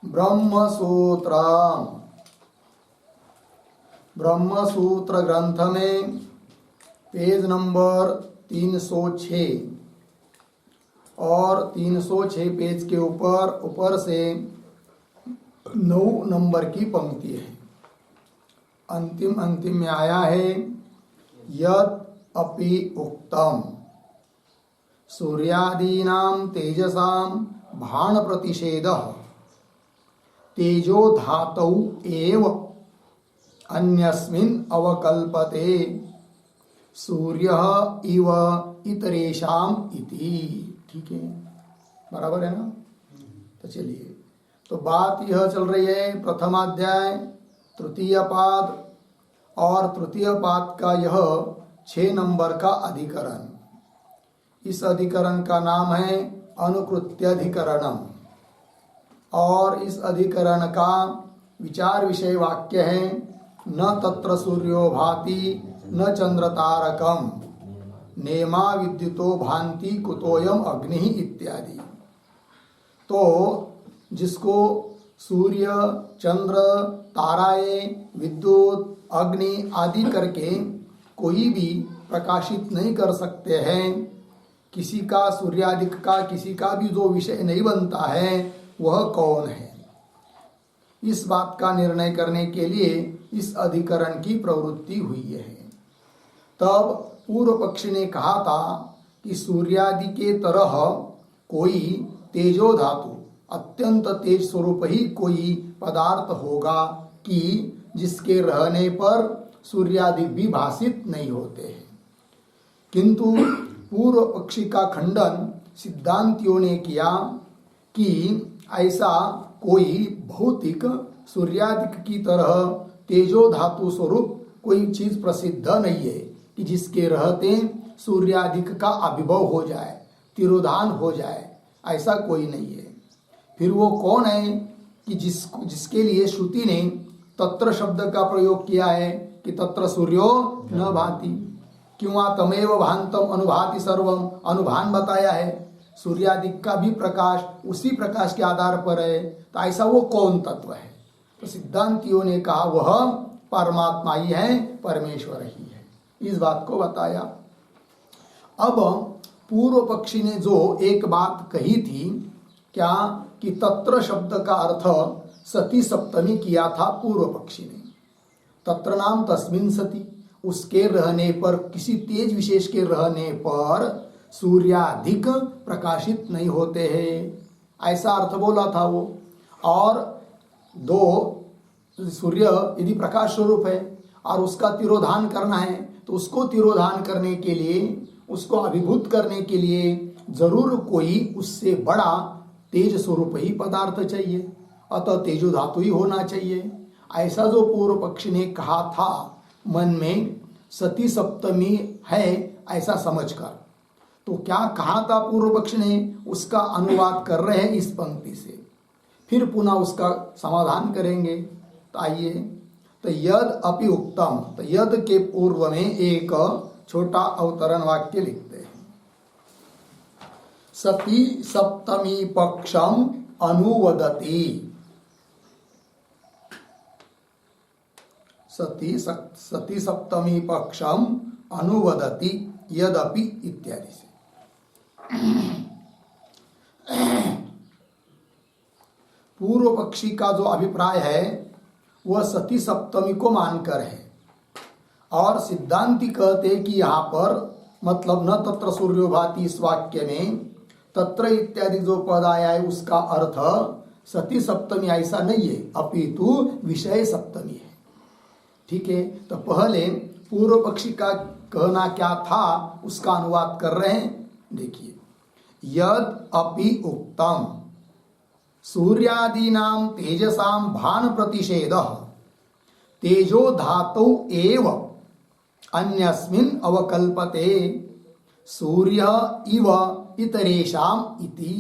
ब्रह्मसूत्र ब्रह्मसूत्र ग्रंथ में page number 306 और 306 पेज के ऊपर से 9 नंबर की पंक्ति है। अंतिम में आया है यत् अपि उक्तम सूर्यादीनां तेजसां भाण प्रतिषेधः तेजो धातौ एव अन्यस्मिन् अवकल्पते सूर्यः इव इतरेषाम् इति। ठीक है, बराबर है ना? तो चलिए, तो बात यह चल रही है प्रथमाध्याय तृतीय पाद और तृतीय पाद का यह 6 नंबर का अधिकरण। इस अधिकरण का नाम है अनुकृत्याधिकरणम और इस अधिकरण का विचार विषय वाक्य है न तत्र सूर्यो भाति न चंद्र तारकम नेमा विद्युतो भांति कुतोयम अग्नि इत्यादि। तो जिसको सूर्य, चंद्र, ताराएं, विद्युत, अग्नि आदि करके कोई भी प्रकाशित नहीं कर सकते हैं, किसी का सूर्यादिक का किसी का भी जो विषय नहीं बनता है वह कौन है, इस बात का निर्णय करने के लिए इस अधिकरण की प्रवृत्ति हुई है। तब पूर्व पक्षी ने कहा था कि सूर्यादि के तरह कोई तेजो धातु अत्यंत तेज स्वरूप ही कोई पदार्थ होगा कि जिसके रहने पर सूर्यादि भी भाषित नहीं होते हैं। किंतु पूर्व पक्षी का खंडन सिद्धांतियों ने किया कि ऐसा कोई भौतिक सूर्यादिक की तरह तेजो धातु स्वरूप कोई चीज प्रसिद्ध नहीं है कि जिसके रहते सूर्यादिक का अभिभव हो जाए, तिरोधान हो जाए, ऐसा कोई नहीं है। फिर वो कौन है कि जिसके लिए श्रुति ने तत्र शब्द का प्रयोग किया है कि तत्र सूर्यो न भाति, क्यों तमेव भांतम अनुभाति सर्वम, अनुभान बताया है, सूर्यादिक का भी प्रकाश उसी प्रकाश के आधार पर है। तो ऐसा वो कौन तत्व है? तो सिद्धांतियों ने कहा वह परमात्मा ही है, परमेश्वर ही है, इस बात को बताया। अब पूर्व पक्षी ने जो एक बात कही थी क्या कि तत्र शब्द का अर्थ सती सप्तमी किया था पूर्व पक्षी ने। तत्र नाम तस्मिन् सती, उसके रहने पर, किसी तेज विशेष के रहने पर सूर्याधिक प्रकाशित नहीं होते हैं, ऐसा अर्थ बोला था वो। और दो सूर्य यदि प्रकाश स्वरूप है और उसका तिरोधान करना है तो उसको तिरोधान करने के लिए, उसको अभिभूत करने के लिए जरूर कोई उससे बड़ा तेज स्वरूप ही पदार्थ चाहिए, अतः तेजो धातु ही होना चाहिए। ऐसा जो पूर्व पक्षी ने कहा था मन में सती सप्तमी है ऐसा समझकर, तो क्या कहा था पूर्व पक्ष ने, उसका अनुवाद कर रहे हैं इस पंक्ति से, फिर पुनः उसका समाधान करेंगे। तो आइए, तो यद अपि उक्तम, तो यद के पूर्व में एक छोटा अवतरण वाक्य लिखते हैं। सती सप्तमी पक्षम अनुवदति, सती सप्तमी पक्षम अनुवदति यदपि इत्यादि से। पूर्व पक्षी का जो अभिप्राय है वह सती सप्तमी को मानकर है, और सिद्धांति कहते कि यहाँ पर मतलब न तत्र सूर्यो भाति इस वाक्य में तत्र इत्यादि जो पद आया है उसका अर्थ सती सप्तमी ऐसा नहीं है, अपितु विषय सप्तमी है। ठीक है, तो पहले पूर्व पक्षी का कहना क्या था उसका अनुवाद कर रहे हैं। देखिए, यद अपि उक्तम सूर्यादीनां तेजसां भान प्रतिषेधः तेजो धातौ एव अन्यस्मिन् अवकल्पते सूर्य इव इतरेषाम इति।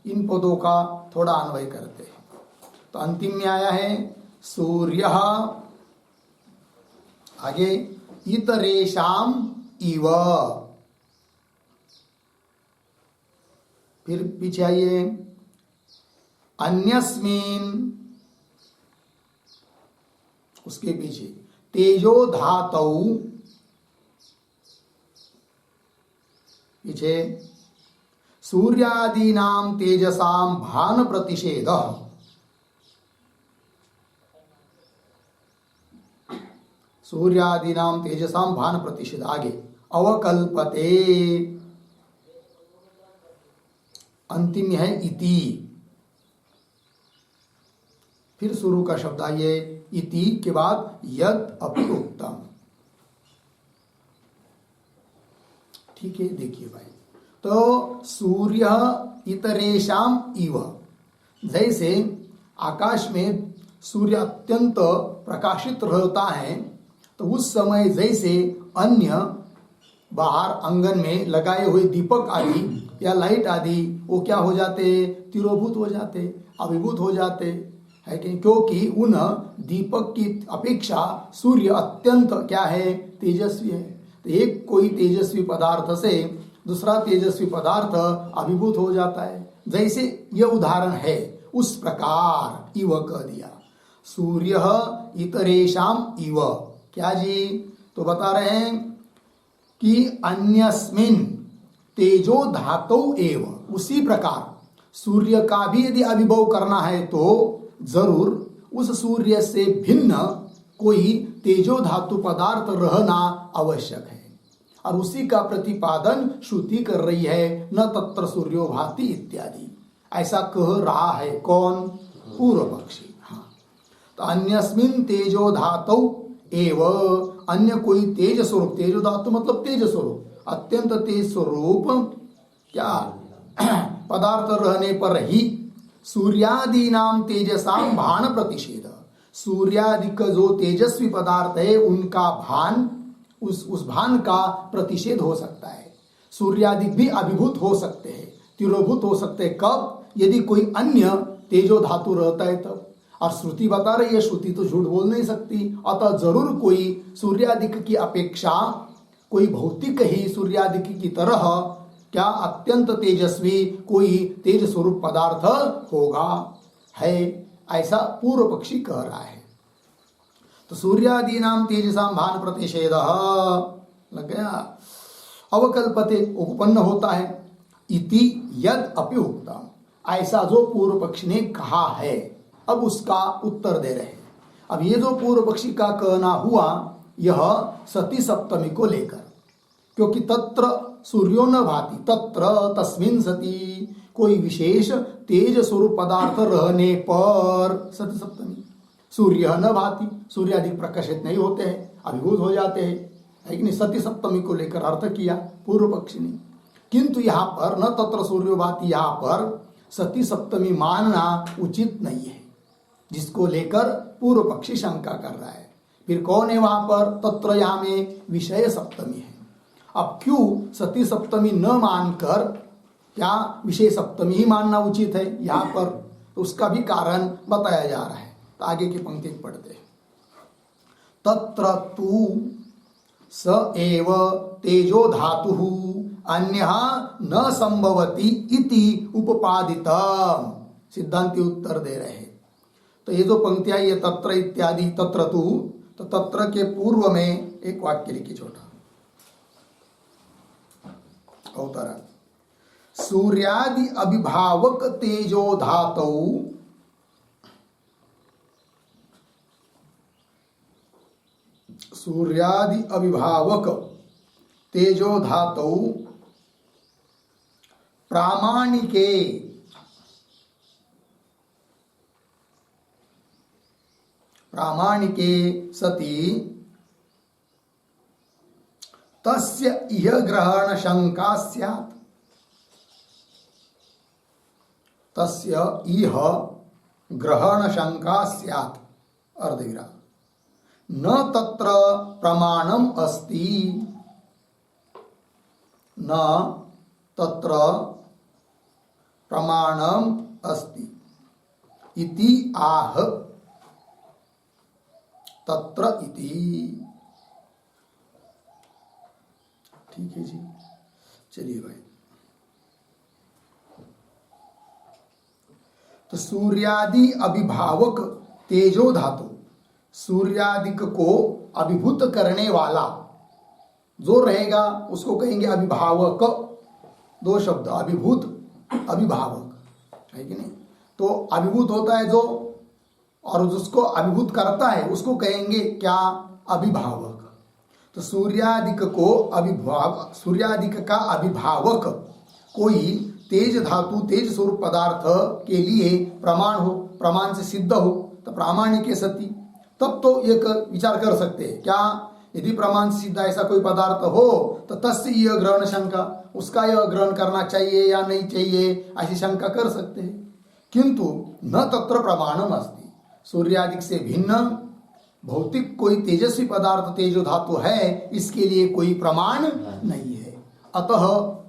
इन पदों का थोड़ा अन्वय करते हैं। तो अंतिम में आया है सूर्य, आगे इतरेषाम इव, फिर पीछे आइए अन्यस्मिन, उसके पीछे तेजो धातौ, पीछे सूर्यादीनां तेजसां भान प्रतिषेधः, सूर्यादीनां तेजसां भान प्रतिषेध, आगे अवकल्पते, अंतिम है इति, फिर शुरू का शब्द आइए, इति के बाद यद अपि उक्तम। ठीक है, देखिए भाई, तो सूर्य इतरेशाम इव, जैसे आकाश में सूर्य अत्यंत प्रकाशित रहता है, तो उस समय जैसे अन्य बाहर आंगन में लगाए हुए दीपक आदि या लाइट आदि वो क्या हो जाते, तिरोभूत हो जाते, अभिभूत हो जाते है कि, क्योंकि उन दीपक की अपेक्षा सूर्य अत्यंत क्या है, तेजस्वी है। तो एक कोई तेजस्वी पदार्थ से दूसरा तेजस्वी पदार्थ अभिभूत हो जाता है, जैसे यह उदाहरण है उस प्रकार इव कह दिया। सूर्य इतरेशाम इव, क्या जी, तो बता रहे हैं कि अन्यस्मिन तेजो धातौ एव, उसी प्रकार सूर्य का भी यदि अभिभव करना है तो जरूर उस सूर्य से भिन्न कोई तेजो धातु पदार्थ रहना आवश्यक है, और उसी का प्रतिपादन श्रुति कर रही है, न तत्र सूर्यो भाति इत्यादि, ऐसा कह रहा है कौन, पूर्व पक्षी। हाँ, तो अन्यस्मिन तेजो धातौ एव, अन्य कोई तेज स्वरूप, तेजो धातु मतलब तेज स्वरूप, अत्यंत तेज स्वरूप क्या पदार्थ रहने पर ही सूर्यादि नाम तेजसाम भान प्रतिषेध, सूर्यादि का जो तेजस्वी पदार्थ है उनका भान, उस भान का प्रतिषेध हो सकता है। सूर्यादि भी अभिभूत हो सकते हैं, तिरोभूत हो सकते हैं, कब, यदि कोई अन्य तेजो धातु रहता है तब। और श्रुति बता रही है, श्रुति तो झूठ बोल नहीं सकती, अतः जरूर कोई सूर्यादिक की अपेक्षा कोई भौतिक ही सूर्यादिक की तरह क्या अत्यंत तेजस्वी कोई तेज स्वरूप पदार्थ होगा, है, ऐसा पूर्व पक्षी कह रहा है। तो सूर्यादि नाम तेजसाम भान प्रतिषेध लग गया, अवकल्पते उपपन्न होता है, इति यद अपि उक्तम, ऐसा जो पूर्व पक्षी ने कहा है, अब उसका उत्तर दे रहे हैं। अब ये जो पूर्व पक्षी का कहना हुआ यह सती सप्तमी को लेकर, क्योंकि तत्र सूर्यो न भाति, तत्र तस्मिन सती, कोई विशेष तेज स्वरूप पदार्थ रहने पर सती सप्तमी, सूर्य न भाति, सूर्य अधिक प्रकाशित नहीं होते हैं, अभिभूत हो जाते हैं, है कि नहीं, सती सप्तमी को लेकर अर्थ किया पूर्व पक्षी ने। किंतु यहाँ पर न तत्र सूर्यो भाति, यहाँ पर सती सप्तमी मानना उचित नहीं है, जिसको लेकर पूर्व पक्षी शंका कर रहा है। फिर कौन है वहां पर, तत्र यहाँ में विषय सप्तमी है। अब क्यों सती सप्तमी न मानकर क्या विषय सप्तमी ही मानना उचित है यहाँ पर, तो उसका भी कारण बताया जा रहा है। तो आगे की पंक्ति पढ़ते हैं, तत्र तु स एव तेजो धातु अन्यः न संभवति इति उपपादितम्, सिद्धांति उत्तर दे रहे हैं। तो ये जो पंक्तियां ये तत्र इत्यादि, तत्र तु, तो तत्र के पूर्व में एक वाक्य लिखी छोटा अवतरण, सूर्यादि अभिभावक तेजो धातौ, सूर्यादि अभिभावक तेजो धातौ प्रामाणिके सति तस्य इह ग्रहण शंका स्यात्, तस्य इह ग्रहण शंका स्यात्, अर्धविराम, न तत्र प्रमाणम अस्ति, न तत्र प्रमाणम अस्ति इति आह तत्र इति। ठीक है जी, चलिए भाई, तो सूर्यादि अभिभावक तेजो धातु, सूर्यादिक को अभिभूत करने वाला जो रहेगा उसको कहेंगे अभिभावक। दो शब्द, अभिभूत अभिभावक, है कि नहीं? तो अभिभूत होता है जो, और जिसको अभिभूत करता है उसको कहेंगे क्या? अभिभावक। तो सूर्यादिक को अभिभावक, सूर्यादिक का अभिभावक कोई तेज धातु, तेज स्वरूप पदार्थ के लिए प्रमाण हो, प्रमाण से सिद्ध हो, तो प्रामाणिक है सती, तब तो एक विचार कर सकते हैं क्या? यदि प्रमाण से सिद्ध ऐसा कोई पदार्थ हो तो तस्य यह ग्रहण शंका, उसका यह ग्रहण करना चाहिए या नहीं चाहिए, ऐसी शंका कर सकते हैं। किंतु न तत्र प्रमाणम अस्ति, सूर्यादिक से भिन्न भौतिक कोई तेजस्वी पदार्थ तेजो धातु है, इसके लिए कोई प्रमाण नहीं है। अतः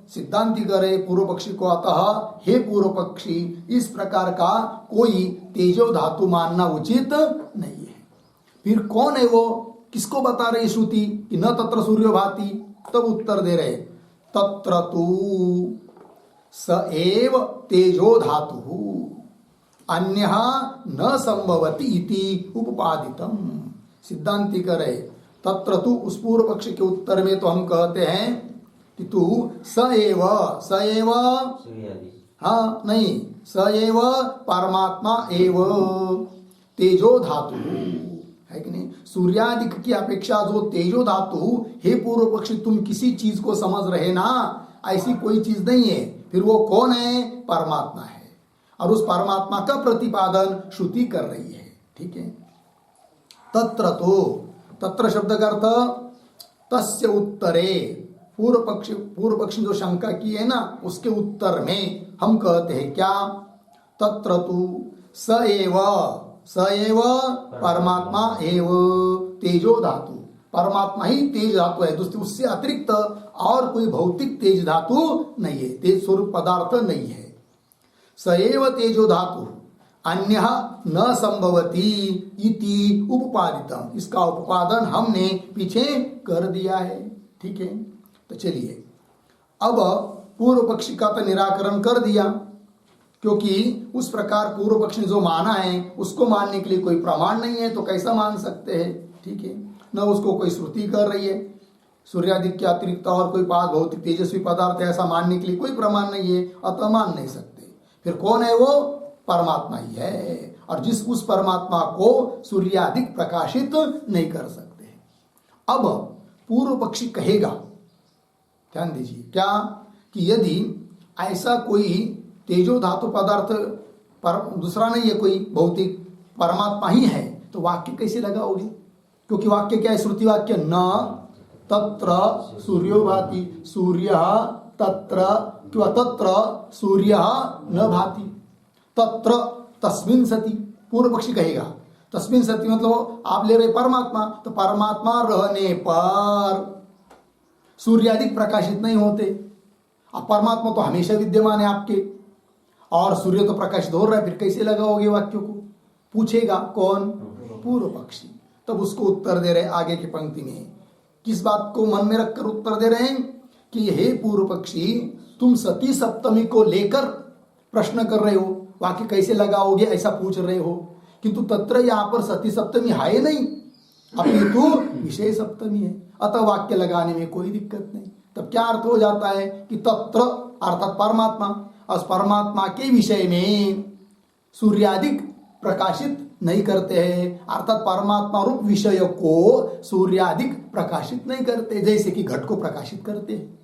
सिद्धांति करे पूर्व पक्षी को, अतः हे पूर्व पक्षी, इस प्रकार का कोई तेजो धातु मानना उचित नहीं है। फिर कौन है वो, किसको बता रही श्रुति कि न तत्र सूर्यो भाति? तब उत्तर दे रहे तत्र तू स एव तेजो धातु अन्यः न संभवति इति उपपादितम। सिद्धांति करे तत्र तू, उस पूर्व पक्ष के उत्तर में तो हम कहते हैं कि तू स एव, हाँ नहीं, स एव परमात्मा एव तेजो धातु, है कि नहीं? सूर्यादिक की अपेक्षा जो तेजो धातु, हे पूर्व पक्षी तुम किसी चीज को समझ रहे ना, ऐसी कोई चीज नहीं है। फिर वो कौन है? परमात्मा है, और उस परमात्मा का प्रतिपादन श्रुति कर रही है। ठीक है। तत्र तो, तत्र शब्द का अर्थ तस्य उत्तरे, पूर्व पक्षी जो शंका की है ना, उसके उत्तर में हम कहते हैं क्या? तत्र तु स एव परमात्मा एव तेजो धातु, परमात्मा ही तेज धातु है, दूसरी उससे अतिरिक्त और कोई भौतिक तेज धातु नहीं है, तेज स्वरूप पदार्थ नहीं है। स एव तेजो धातु अन्यः न संभवति इति उपपादितम, इसका उपादान हमने पीछे कर दिया है। ठीक है। तो चलिए, अब पूर्व पक्षी का तो निराकरण कर दिया, क्योंकि उस प्रकार पूर्व पक्षी ने जो माना है उसको मानने के लिए कोई प्रमाण नहीं है, तो कैसा मान सकते हैं? ठीक है। न उसको कोई श्रुति कर रही है, सूर्यादिक के अतिरिक्त और कोई पास भौतिक तेजस्वी पदार्थ है ऐसा मानने के लिए कोई प्रमाण नहीं है, अतः मान नहीं सकते। फिर कौन है वो? परमात्मा ही है, और जिस उस परमात्मा को सूर्यादिक प्रकाशित नहीं कर सकते। अब पूर्व पक्षी कहेगा, ध्यान दीजिए, क्या कि यदि ऐसा कोई तेजो धातु पदार्थ पर दूसरा नहीं है, कोई भौतिक, परमात्मा ही है, तो वाक्य कैसे लगाओगे? क्योंकि वाक्य क्या है? श्रुति वाक्य, न तत्र सूर्यो भाति, सूर्य तत्र, किंवा तत्र सूर्य न भाति, तत्र तस्मिन् सति। पूर्व पक्षी कहेगा तस्मिन् सति मतलब आप ले रहे परमात्मा, तो परमात्मा रहने पर सूर्यादिक प्रकाशित नहीं होते। अब परमात्मा तो हमेशा विद्यमान है आपके, और सूर्य तो प्रकाशित हो रहा है, फिर कैसे लगाओगे वाक्य को? पूछेगा कौन? पूर्व पक्षी। तब उसको उत्तर दे रहे आगे की पंक्ति में, किस बात को मन में रखकर उत्तर दे रहे हैं कि हे पूर्व पक्षी, तुम सती सप्तमी को लेकर प्रश्न कर रहे हो, वाक्य कैसे लगाओगे ऐसा पूछ रहे हो, किंतु तत्र यहाँ पर सती सप्तमी है नहीं, अपितु विषय सप्तमी है, अतः वाक्य लगाने में कोई दिक्कत नहीं। तब क्या अर्थ हो जाता है कि तत्र अर्थात परमात्मा, और परमात्मा के विषय में सूर्यादिक प्रकाशित नहीं करते हैं, अर्थात परमात्मा रूप विषय को सूर्यादिक प्रकाशित नहीं करते, जैसे कि घट को प्रकाशित करते हैं।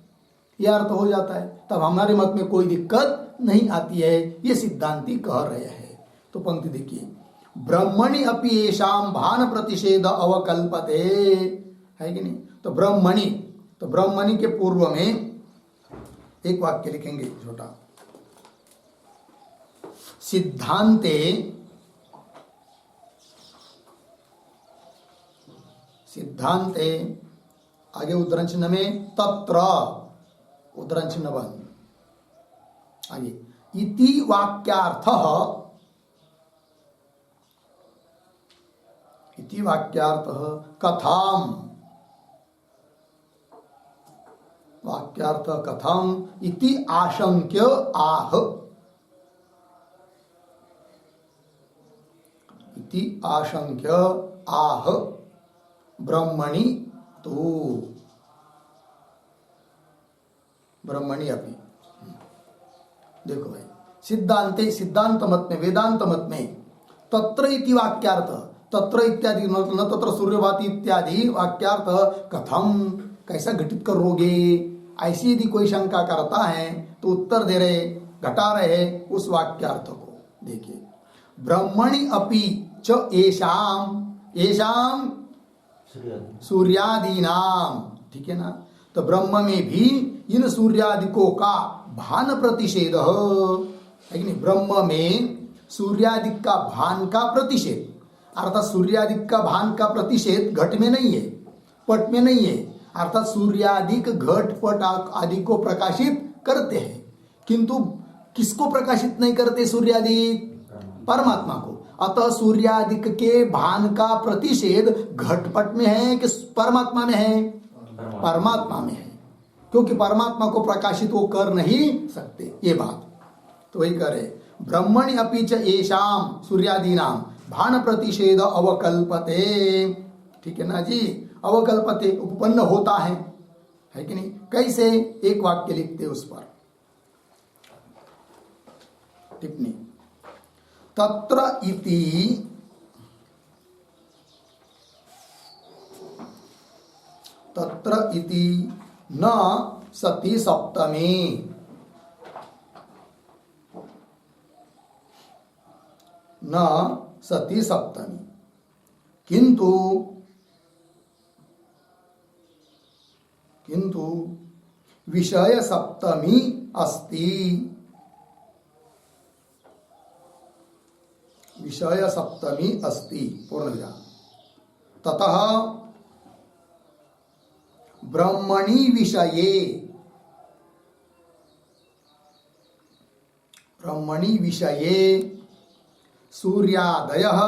यह अर्थ हो जाता है, तब हमारे मत में कोई दिक्कत नहीं आती है, ये सिद्धांती कह रहे हैं। तो पंक्ति देखिए, ब्रह्मणि अपि येषां भान प्रतिषेध अवकल्पते, है कि नहीं? तो ब्रह्मणि, तो ब्रह्मणि के पूर्व में एक वाक्य लिखेंगे छोटा, सिद्धांते सिद्धांते, आगे उद्धरण चिन्ह में तत्र, उद्धरण चिन्ह बंद, आगे इति वाक्यार्थः, इति वाक्यार्थः कथम, वाक्यार्थ कथम इति आशंक्य आह, इति आशंक्य आह ब्रह्मणि तो ब्रह्मणि अपि। देखो भाई, सिद्धांत मत में, वेदांत मत में तत्र इति वाक्यार्थ, तत्र इत्यादि न तत्र सूर्यभाति इत्यादि वाक्यार्थ कथम, कैसा घटित करोगे, ऐसी यदि कोई शंका करता है तो उत्तर दे रहे, घटा रहे उस वाक्यार्थ को। देखिए, ब्रह्मणि अपि च येषाम, येषाम सूर्यादीनाम, ठीक है ना। तो ब्रह्म में भी इन सूर्यादिकों का भान प्रतिषेध है कि नहीं। ब्रह्म में सूर्यादिक का भान का प्रतिषेध, अर्थात सूर्यादिक का भान का प्रतिषेध घट में नहीं है, पट में नहीं है। अर्थात सूर्यादिक घट पट आदि को प्रकाशित करते हैं, किंतु किसको प्रकाशित नहीं करते सूर्यादिक? परमात्मा को। अतः सूर्यादिक के भान का प्रतिषेध घटपट में है कि परमात्मा में है? परमात्मा में है, क्योंकि परमात्मा को प्रकाशित वो कर नहीं सकते, ये बात। तो वही करे, ब्रह्मणि अपि च येषाम सूर्यादीनाम भान प्रतिषेध अवकल्पते, ठीक है ना जी। अवकल्पते उपपन्न होता है कि नहीं। कैसे? एक वाक्य लिखते उस पर टिप्पणी, तत्र इति न सति सप्तमी, न सति सप्तमी, किंतु विषय सप्तमी अस्ति, विषय सप्तमी अस्ति, पूर्णविराम। ततः ब्रह्मणि विषये, ब्रह्मणि विषये सूर्यादयः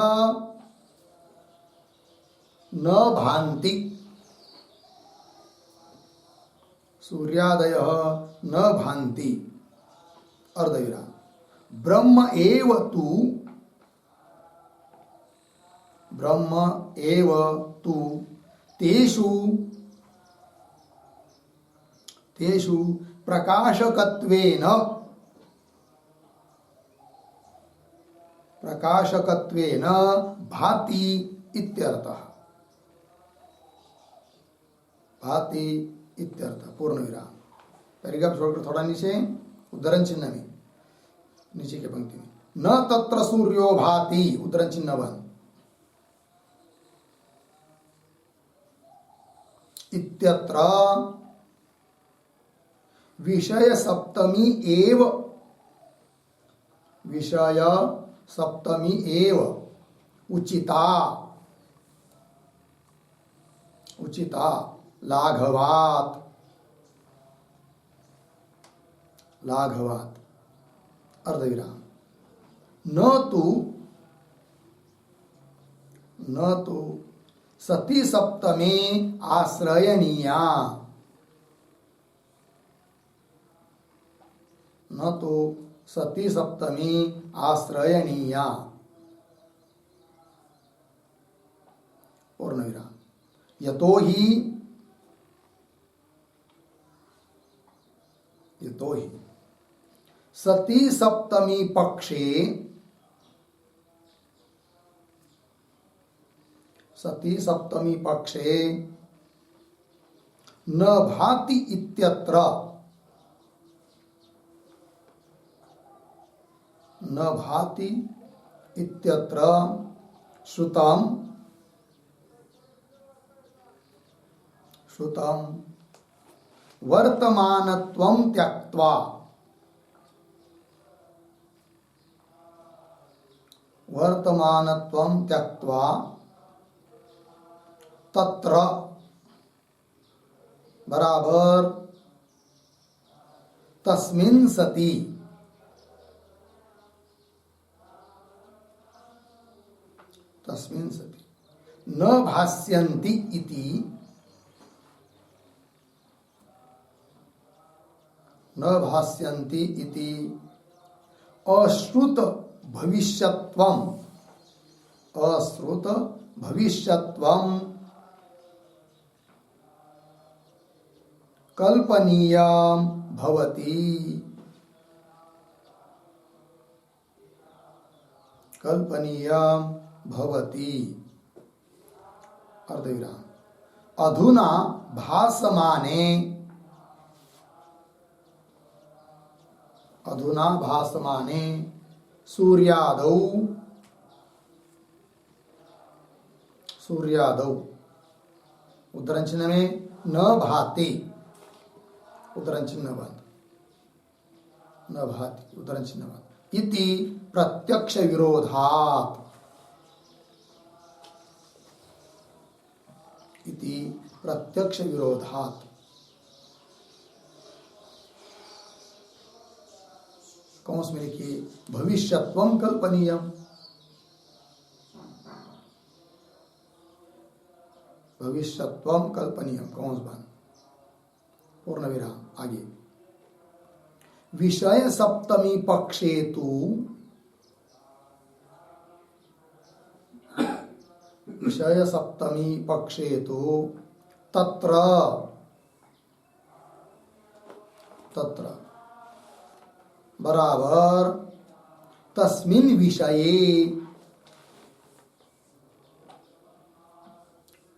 न भान्ति, सूर्यादयः न भान्ति, अर्धविराम। ब्रह्म एव तु, ब्रह्म एव तु तेषु प्रकाशकत्वेन भाति इत्यर्थः, भाति इत्यर्थः, पूर्णविराम। पैराग्राफ छोड़कर थोड़ा नीचे उद्धरण चिन्ह में, नीचे के पंक्ति में, न तत्र सूर्यो भाति, उद्धरण चिन्ह बंद, इत्यत्र विषय सप्तमी एव, विषय सप्तमी एव उचिता, उचिता लाघवात्, लाघवात्, अर्धविराम। न तो सती सप्तमे आश्रयणीया, न तो सती सप्तमी आश्रयणीया, पूर्णविराम। यतो ही सती सप्तमी पक्षे, सती सप्तमी पक्षे न भाति इत्यत्र, न भाति इत्यत्र श्रुतम वर्तमानत्वं त्यक्त्वा, वर्तमानत्वं त्यक्त्वा तत्र बराबर तस्मिन् सति, तस्मिन् सति न भास्यन्ति इति, न भास्यन्ति इति अश्रुत भविष्यत्वं, अश्रुत भविष्यत्वं कल्पनीयं भवति। कल्पनीयं भवति अर्धविराम। अधुना भासमाने, अधुना भासमाने सूर्यादौ, सूर्यादौ उद्धरण चिन्ह में न भाति, उद्धरण चिन्ह बंद, न भाति उद्धरण चिन्ह बंद, इति प्रत्यक्ष विरोधात्, इति प्रत्यक्ष विरोधात्। कौंस में लिखिए भविष्यत्वं कल्पनीयम, भविष्यत्वं कल्पनीयम कौंस बंद, पूर्ण विराम। आगे विषय सप्तमी पक्षे तु, विषय सप्तमी पक्षे तु तत्र, तत्र बराबर तस्मिन् विषये,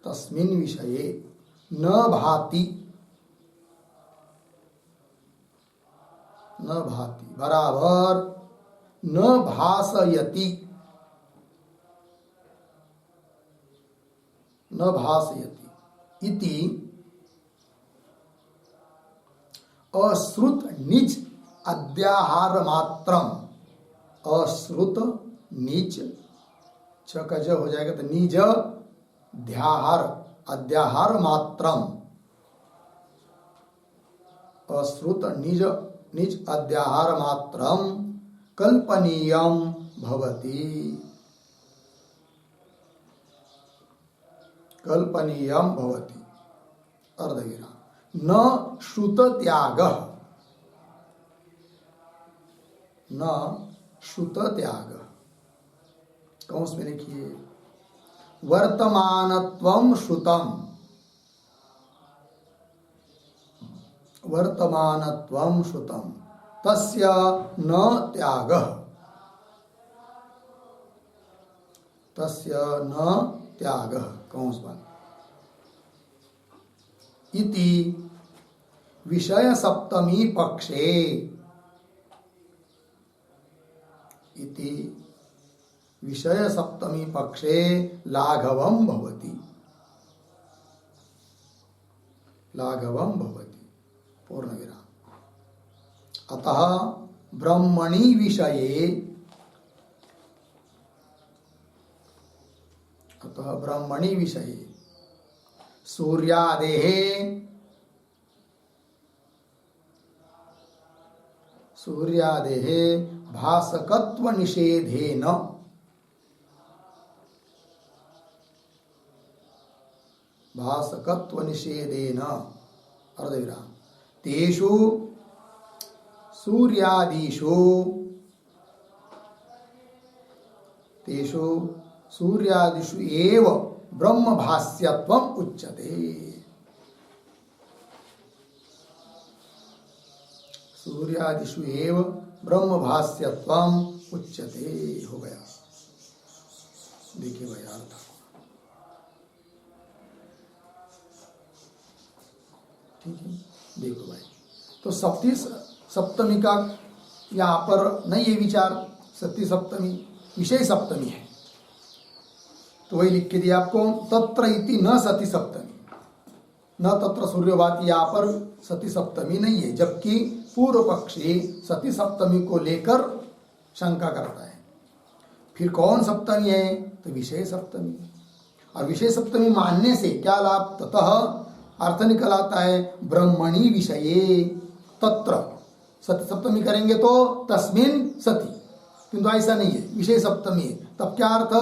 तस्मिन् विषये न भाति, न भाति बराबर न भासयति, न भासयति, इति अश्रुत निज अध्याहार मात्रम, अश्रुत निज छकज हो जाएगा तो निज ध्याहार, अध्याहार मात्रम, अश्रुत निज निज अध्याहार मात्रम कल्पनीयम भवति, कल्पनीयम भवति अर्धविराम। न श्रुत त्याग, न श्रुत त्याग कौंस में लिखिए वर्तमानत्वं श्रुतम, वर्तमानत्वं श्रुतम तस्य न त्यागः, तस्य न त्यागः कौंस बंद, इति विषय सप्तमी पक्षे, इति विषय सप्तमी पक्षे लाघवं भवति, लाघवं भवति पूर्ण विराम। अतः ब्रह्मणि विषये, अतः ब्रह्मणि विषये सूर्यादेः, सूर्यादेः भासकत्व निषेधेन, भासकत्व निषेधेन अर्धविराम तेषु सूर्यादिषु, तेषु सूर्यादिषु एव ब्रह्म भास्यत्वम् उच्यते, सूर्यादिषु एव ब्रह्म भास्यत्वम् उच्यते हो गया। देखिए भाई अर्थ ठीक है, देखो भाई तो सप्ती सप्तमी का यहाँ पर नहीं ये विचार, सप्ती सप्तमी विषय सप्तमी है तो वही लिख के दिया आपको तत्र इति न सती सप्तमी, न तत्र सूर्यभाति, यहाँ पर सती सप्तमी नहीं है, जबकि पूर्व पक्षी सती सप्तमी को लेकर शंका करता है। फिर कौन सप्तमी है तो विषय सप्तमी, और विषय सप्तमी मानने से क्या लाभ, ततः अर्थ निकल आता है ब्रह्मणि विषये तत्र, सती सप्तमी करेंगे तो तस्मिन सती, किंतु ऐसा नहीं है, विषय सप्तमी है, तब क्या अर्थ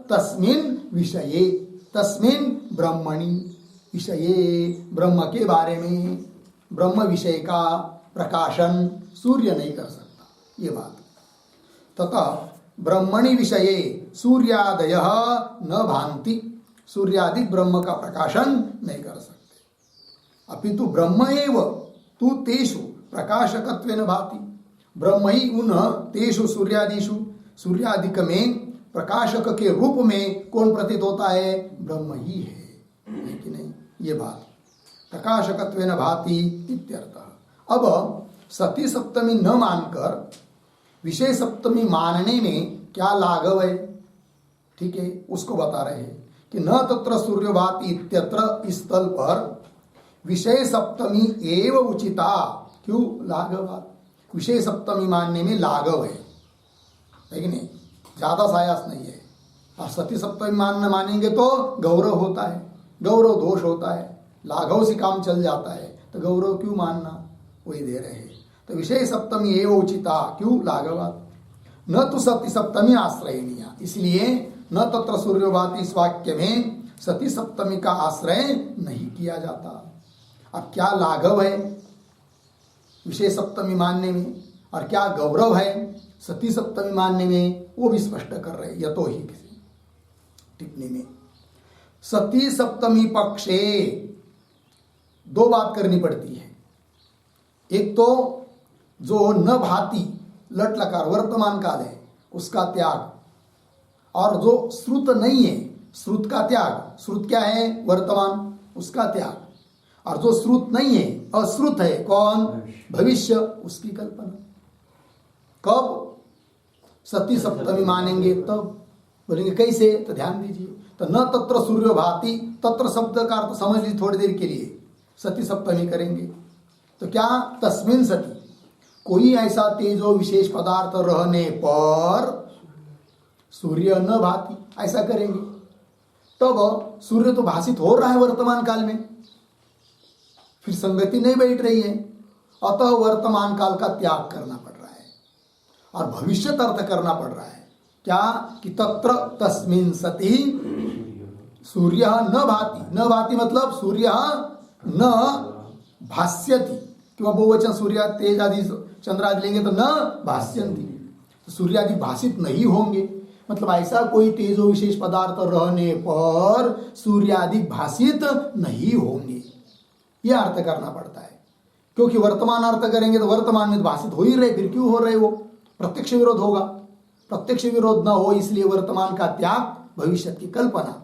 तस्मिन विषये, तस्मिन ब्रह्मणि विषये, ब्रह्म के बारे में, ब्रह्म विषय का प्रकाशन सूर्य नहीं कर सकता ये बात। तथा ब्रह्मणि विषये सूर्यादय न भांति, सूर्यादि ब्रह्म का प्रकाशन नहीं कर सकते। अपितु ब्रह्म एव तु तेषु प्रकाशकत्वेन भाति, ब्रह्म ही उन तेषु सूर्यादिषु, सूर्यादिक में प्रकाशक के रूप में कौन प्रतीत होता है? ब्रह्म ही है कि नहीं? ये बात प्रकाशकत्वेन भाति इत्यर्थः। अब सती सप्तमी न मानकर विषय सप्तमी मानने में क्या लाघव है? ठीक है, उसको बता रहे हैं कि न तत्र सूर्य भाति इत्यत्र, इस स्थल पर विषय सप्तमी एव उचिता। क्यों लाघव? विषय सप्तमी मानने में लाघव है कि नहीं? ज्यादा सायास नहीं है। और सती सप्तमी मानेंगे तो गौरव होता है, गौरव दोष होता है, लाघव से काम चल जाता है, तो गौरव क्यों मानना? वही दे रहे हैं। तो विषय सप्तमी एव उचिता, क्यों लाघवात? न तो सती सप्तमी आश्रयणीय, इसलिए न तत्र सूर्यभाति इस वाक्य में सती सप्तमी का आश्रय नहीं किया जाता। अब क्या लाघव है विषय सप्तमी मानने में और क्या गौरव है सती सप्तमी मानने में, वो भी स्पष्ट कर रहे हैं। यतो ही किसी टिप्पणी में सती सप्तमी पक्षे दो बात करनी पड़ती है। एक तो जो न भाती लट लकार वर्तमान काल है उसका त्याग, और जो श्रुत नहीं है श्रुत का त्याग। श्रुत क्या है? वर्तमान, उसका त्याग। और जो श्रुत नहीं है अश्रुत है, कौन? भविष्य, उसकी कल्पना। कब? सती सप्तमी मानेंगे तब। बोलेंगे कैसे? तो ध्यान दीजिए, तो न तत्र सूर्य भाति, तत्र शब्द का अर्थ समझ लीजिए थोड़ी देर के लिए। सती सप्तमी करेंगे तो क्या? तस्मिन सती, कोई ऐसा तेजो विशेष पदार्थ रहने पर सूर्य न भाति, ऐसा करेंगे तब सूर्य तो भाषित हो रहा है वर्तमान काल में, फिर संगति नहीं बैठ रही है। अतः वर्तमान काल का त्याग करना पड़ रहा है और भविष्यत अर्थ करना पड़ रहा है। क्या? कि तत्र तस्मिन सती सूर्य न भाति। न भाति मतलब सूर्य न भास्यति, क्यों? बहुवचन सूर्य तेज आदि चंद्र आदि लेंगे तो न भास्यन्ति, तो सूर्य आदि भाषित नहीं होंगे। मतलब ऐसा कोई तेजो विशेष पदार्थ रहने पर सूर्य आदि भाषित नहीं होंगे, यह अर्थ करना पड़ता है। क्योंकि वर्तमान अर्थ करेंगे तो वर्तमान में भाषित हो ही रहे, फिर क्यों हो रहे? वो प्रत्यक्ष विरोध होगा। प्रत्यक्ष विरोध न हो इसलिए वर्तमान का त्याग, भविष्य की कल्पना,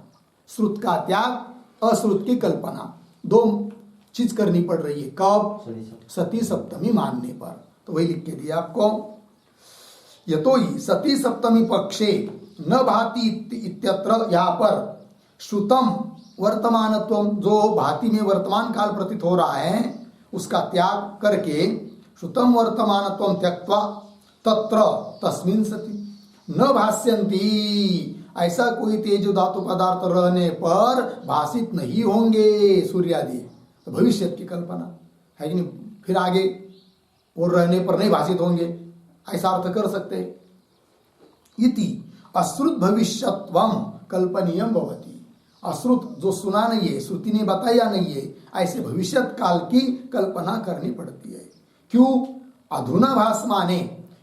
श्रुत का त्याग, अश्रुत की कल्पना, दो चीज करनी पड़ रही है। कब? सती सप्तमी मानने पर। तो वही लिख के दिया आपको। यतो ही सती सप्तमी पक्षे न भाति इत्यत्र, यहाँ पर श्रुतम वर्तमानत्वम, जो भाति में वर्तमान काल प्रतीत हो रहा है उसका त्याग करके श्रुतम वर्तमानत्वम त्यक्त्वा तत्र तस्मिन सती न भास्यन्ति, ऐसा कोई तेज धातु पदार्थ रहने पर भाषित नहीं होंगे सूर्यादि, तो भविष्य की कल्पना है कि नहीं? फिर आगे वो रहने पर नहीं भाषित होंगे, ऐसा अर्थ कर सकते। इति अश्रुत भविष्यत्वम कल्पनीयम भवति, अश्रुत जो सुना नहीं है, श्रुति ने बताया नहीं है, ऐसे भविष्यत काल की कल्पना करनी पड़ती है। क्यों? अधुना भासमाने,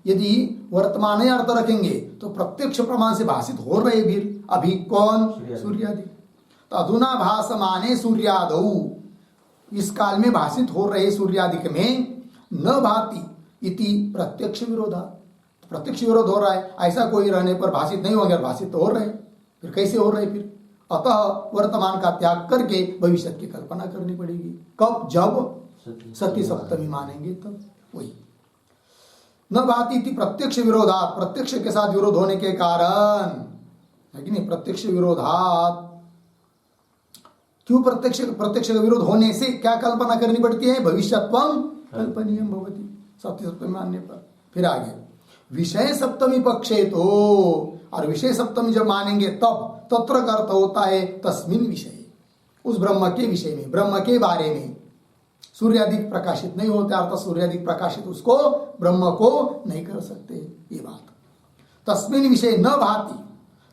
यदि वर्तमान अर्थ रखेंगे तो प्रत्यक्ष प्रमाण से भाषित हो रहे भी अभी, कौन? सूर्यादि। तो अधुना भासमाने सूर्यादौ, इस काल में भाषित हो रहे सूर्यादिक में न भाति इति प्रत्यक्ष विरोधा, प्रत्यक्ष विरोध हो रहा है। ऐसा कोई रहने पर भाषित नहीं होंगे, भाषित तो हो रहे, फिर कैसे हो रहे? फिर अतः वर्तमान का त्याग करके भविष्य की कल्पना करनी पड़ेगी। कब? जब सती सप्तमी मानेंगे तब। वही न भाति इति प्रत्यक्ष विरोधात, प्रत्यक्ष के साथ विरोध होने के कारण है कि नहीं? प्रत्यक्ष विरोधात, क्यों? प्रत्यक्ष का विरोध होने से क्या कल्पना करनी पड़ती है? भविष्यत्वम कल्पनीयम भवति, सती सप्तमी मानने पर। फिर आगे विषय सप्तमी पक्षे तो, और विषय सप्तमी जब मानेंगे तब तत्र का अर्थ होता है तस्मिन विषय, उस ब्रह्म के विषय में, ब्रह्म के बारे में। सूर्यादिक प्रकाशित नहीं होते, अर्थात सूर्यादिक प्रकाशित उसको ब्रह्म को नहीं कर सकते, ये बात। तस्मिन विषय न भाति,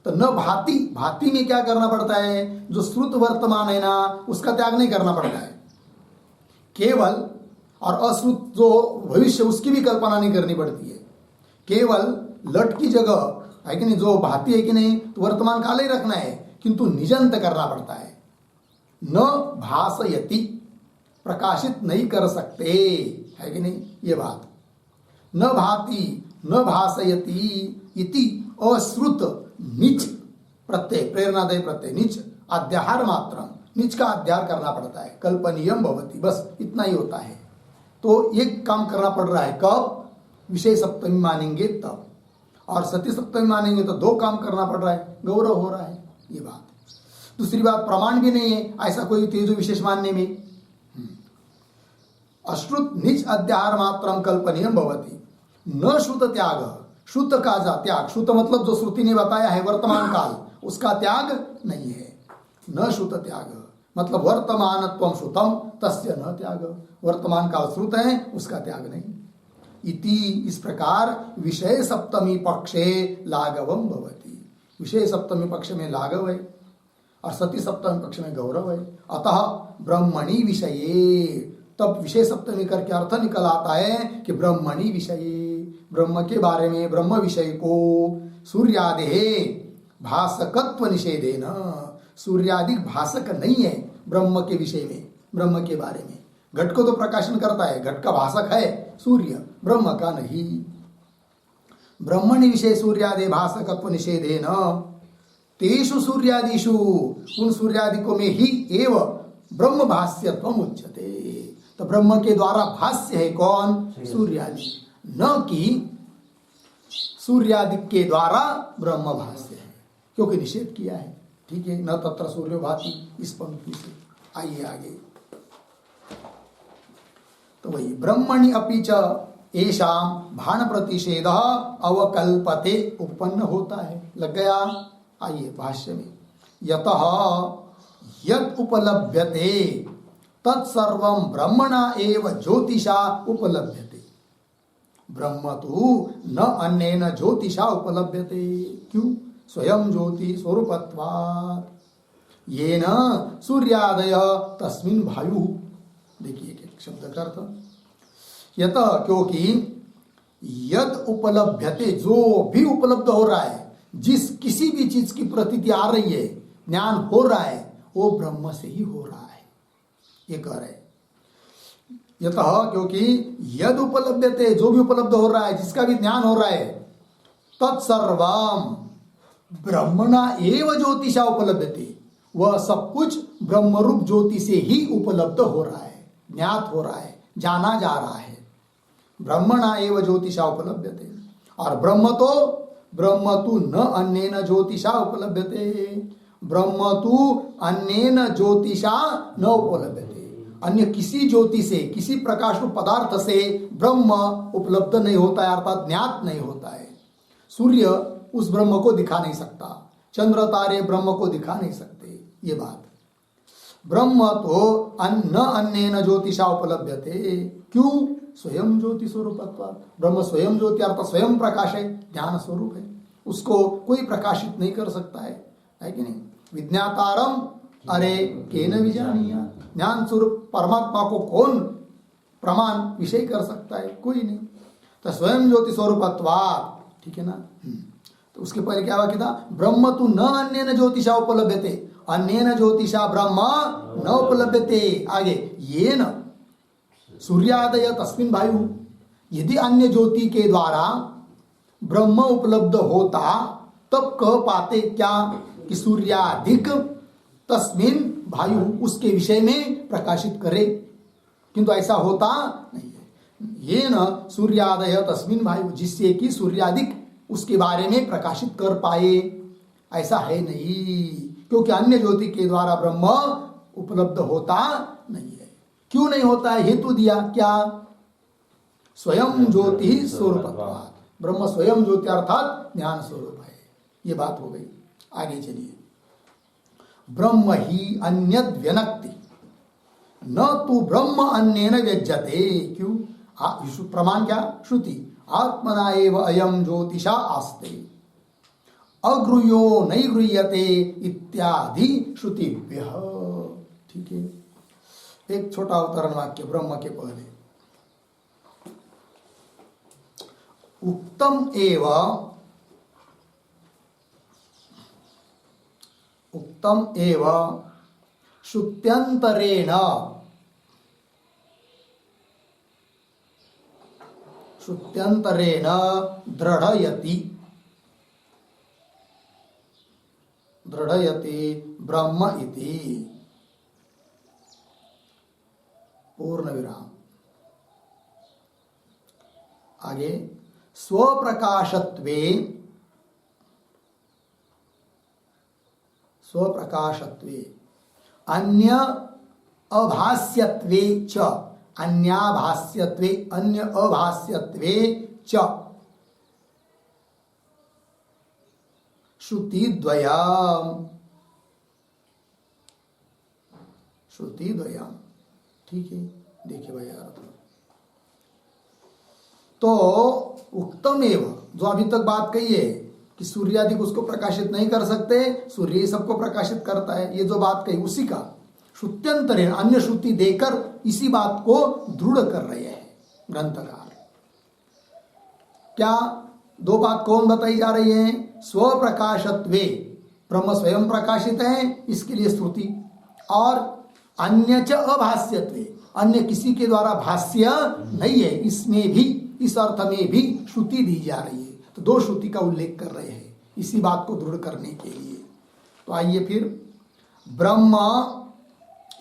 तो न भाति, भाति में क्या करना पड़ता है? जो श्रुत वर्तमान है ना उसका त्याग नहीं करना पड़ता है केवल, और अश्रुत जो भविष्य उसकी भी कल्पना नहीं करनी पड़ती है। केवल लट की जगह है कि नहीं, जो भाती है कि नहीं, तो वर्तमान काल ही रखना है, किंतु निजंत करना पड़ता है। न भासयति, प्रकाशित नहीं कर सकते, है कि नहीं, ये बात। न भाति न भासयति इति अश्रुत निच प्रत्यय, प्रेरणादय प्रत्यय, निच अध्याहार मात्र, निच का अध्याहार करना पड़ता है। कल्पनीयम भवति, बस इतना ही होता है। तो एक काम करना पड़ रहा है, कब? विषय सप्तमी मानेंगे तब, और सती सप्तमी मानेंगे तो दो काम करना पड़ रहा है, गौरव हो रहा है, ये बात। दूसरी बात, प्रमाण भी नहीं है ऐसा कोई तेजो विशेष मानने में। अश्रुत निज अध्याहार मात्रम कल्पनीयम भवति, न श्रुत त्याग, श्रुत का जा त्याग, श्रुत मतलब जो श्रुति ने बताया है वर्तमान काल, उसका त्याग नहीं है। न श्रुत त्याग मतलब वर्तमानत्वम श्रुतम तस्य न त्याग, वर्तमान काल श्रुत है, उसका त्याग नहीं। इति, इस प्रकार विषय सप्तमी पक्षे लाघवम भवति, विषय सप्तमी पक्ष में लाघव है और सती सप्तमी पक्ष में गौरव है। अतः ब्रह्मणि विषये, तब विषय सप्तमी करके अर्थ निकल आता है कि ब्रह्मणि विषये, ब्रह्म के बारे में, ब्रह्म विषय को सूर्यादे भासकत्व निषेधेन, सूर्यादिक भासक नहीं है ब्रह्म के विषय में, ब्रह्म के बारे में। घट को तो प्रकाशन करता है, घट का भासक है सूर्य, ब्रह्म का नहीं। ब्रह्मणि विषय सूर्यादि भासकत्व निषेधेन तेषु सूर्यादिषु, उन सूर्यादिकों में ही एव ब्रह्म भास्यत्वम उच्यते, तो ब्रह्म के द्वारा भाष्य है कौन? सूर्यादि, न कि सूर्यादि के द्वारा ब्रह्म भाष्य है, क्योंकि निषेध किया है। ठीक है, न तत्र सूर्यो भाति, इस पंक्ति से। आइए आगे, तो वही ब्रह्मणि अपि च एषाम भान प्रतिषेध अवकल्पते उत्पन्न होता है। लग गया? आइए भाष्य में, यतः यद उपलभ्यते तत्सर्वं ब्रह्मणा एव ज्योतिषा उपलभ्यते, ब्रह्म तो न अन्येन ज्योतिषा उपलभ्यते। क्यों? स्वयं ज्योति स्वरूपत्वात्, येन सूर्यादय तस्मिन् भायु। देखिए एक शब्द का अर्थ, यतः क्योंकि यद उपलभ्यते, जो भी उपलब्ध हो रहा है, जिस किसी भी चीज की प्रतीति आ रही है, ज्ञान हो रहा है, वो ब्रह्म से ही हो रहा है, ये कह रहे। यतः क्योंकि यद उपलभ्यते, जो भी उपलब्ध हो रहा है, जिसका भी ज्ञान हो रहा है, तत्सर्वम ब्रह्मणा एव ज्योतिषा उपलभ्यते, वह सब कुछ ब्रह्मरूप ज्योति से ही उपलब्ध हो रहा है, ज्ञात हो रहा है, जाना जा रहा है। ब्रह्मणा एव ज्योतिषा उपलभ्यते, और ब्रह्म तु न अन्येन ज्योतिषा उपलभ्यते, ब्रह्म तु अन्येन ज्योतिषा न उपलभ्यते, अन्य किसी ज्योति से, किसी प्रकाश पदार्थ से ब्रह्म उपलब्ध नहीं होता है, अर्थात ज्ञात नहीं होता है। सूर्य उस ब्रह्म को दिखा नहीं सकता, चंद्र तारे ब्रह्म को दिखा नहीं सकते, ये बात। ब्रह्म तो न अन्येन ज्योतिषा उपलभ्यते, क्यों? स्वयं ज्योति स्वरूपत्वात्, ब्रह्म स्वयं ज्योति अर्थात स्वयं प्रकाश है, ज्ञान स्वरूप है, उसको कोई प्रकाशित नहीं कर सकता है कि नहीं? विज्ञातारम अरे केन विजानीया, ज्ञान स्वरूप परमात्मा को कौन प्रमाण विषय कर सकता है? कोई नहीं। तो स्वयं ज्योति स्वरूपत्वात्, ठीक है ना? तो उसके पहले क्या वाक्य था? ब्रह्म तु न अन्येन ज्योतिषा उपलभ्यते, अन्येन ज्योतिषा ब्रह्म न उपलभ्यते। आगे, येन सूर्यादय तस्मिन् भायु, यदि अन्य ज्योति के द्वारा ब्रह्म उपलब्ध होता तब कह पाते क्या कि सूर्याधिक तस्मिन् भायु, उसके विषय में प्रकाशित करे, किंतु ऐसा होता नहीं है। ये न सूर्यादय तस्मिन् भायु, जिससे कि सूर्याधिक उसके बारे में प्रकाशित कर पाए, ऐसा है नहीं, क्योंकि अन्य ज्योति के द्वारा ब्रह्म उपलब्ध होता नहीं है। क्यों नहीं होता है? हेतु दिया, क्या? स्वयं ज्योति स्वरूपत्वात्, ब्रह्म स्वयं ज्योति अर्थात ज्ञान स्वरूप है, ये बात हो गई। आगे चलिए, ब्रह्म ही अन्यद व्यनक्ति न तु ब्रह्म अन्येन व्यज्यते। क्यों? प्रमाण क्या? श्रुति, आत्मना एव अयम ज्योतिषा आस्ते, अगृह्यो नहीं गृह्यते इत्यादि श्रुतिभ्यः। ठीक है, एक छोटा अवतरण वाक्य ब्रह्म के पहले, उक्तम एव उक्तम एव श्रुत्यंतरेण दृढ़यति ब्रह्म इति। पूर्ण विराम। आगे स्वप्रकाशत्वे अन्य अभास्यत्वे च अन्याभास्यत्वे अन्य अभास्यत्वे च श्रुतिद्वयम्। ठीक है, देखिए भाई यार, तो उक्तम एवं जो अभी तक बात कही है कि सूर्य आदि उसको प्रकाशित नहीं कर सकते, सूर्य ही सबको प्रकाशित करता है, ये जो बात कही उसी का श्रुत्यंतरेण अन्य श्रुति देकर इसी बात को दृढ़ कर रहे हैं ग्रंथकार। क्या दो बात कौन बताई जा रही है? स्वप्रकाशत्वे ब्रह्म स्वयं प्रकाशित है, इसके लिए श्रुति, और अन्य च अभास्यत्वे अन्य किसी के द्वारा भाष्य नहीं है, इसमें भी इस अर्थ में भी श्रुति दी जा रही है। तो दो श्रुति का उल्लेख कर रहे हैं इसी बात को दृढ़ करने के लिए। तो आइए फिर, ब्रह्म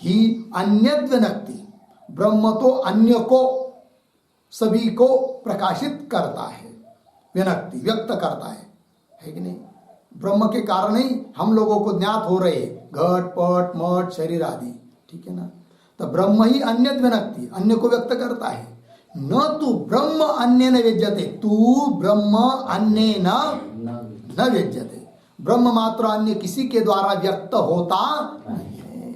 ही अन्यद् व्यनक्ति, ब्रह्म तो अन्य को सभी को प्रकाशित करता है, व्यनक्ति व्यक्त करता है कि नहीं? ब्रह्म के कारण ही हम लोगों को ज्ञात हो रहे घट पट मठ शरीर आदि, ठीक है ना? तो ब्रह्म ही अन्यद् व्यनक्ति अन्य को व्यक्त करता है। न तू ब्रह्म अन्य न व्यज्यते, तू ब्रह्म अन्य न व्यज्यते, ब्रह्म मात्र अन्य किसी के द्वारा व्यक्त होता नहीं है,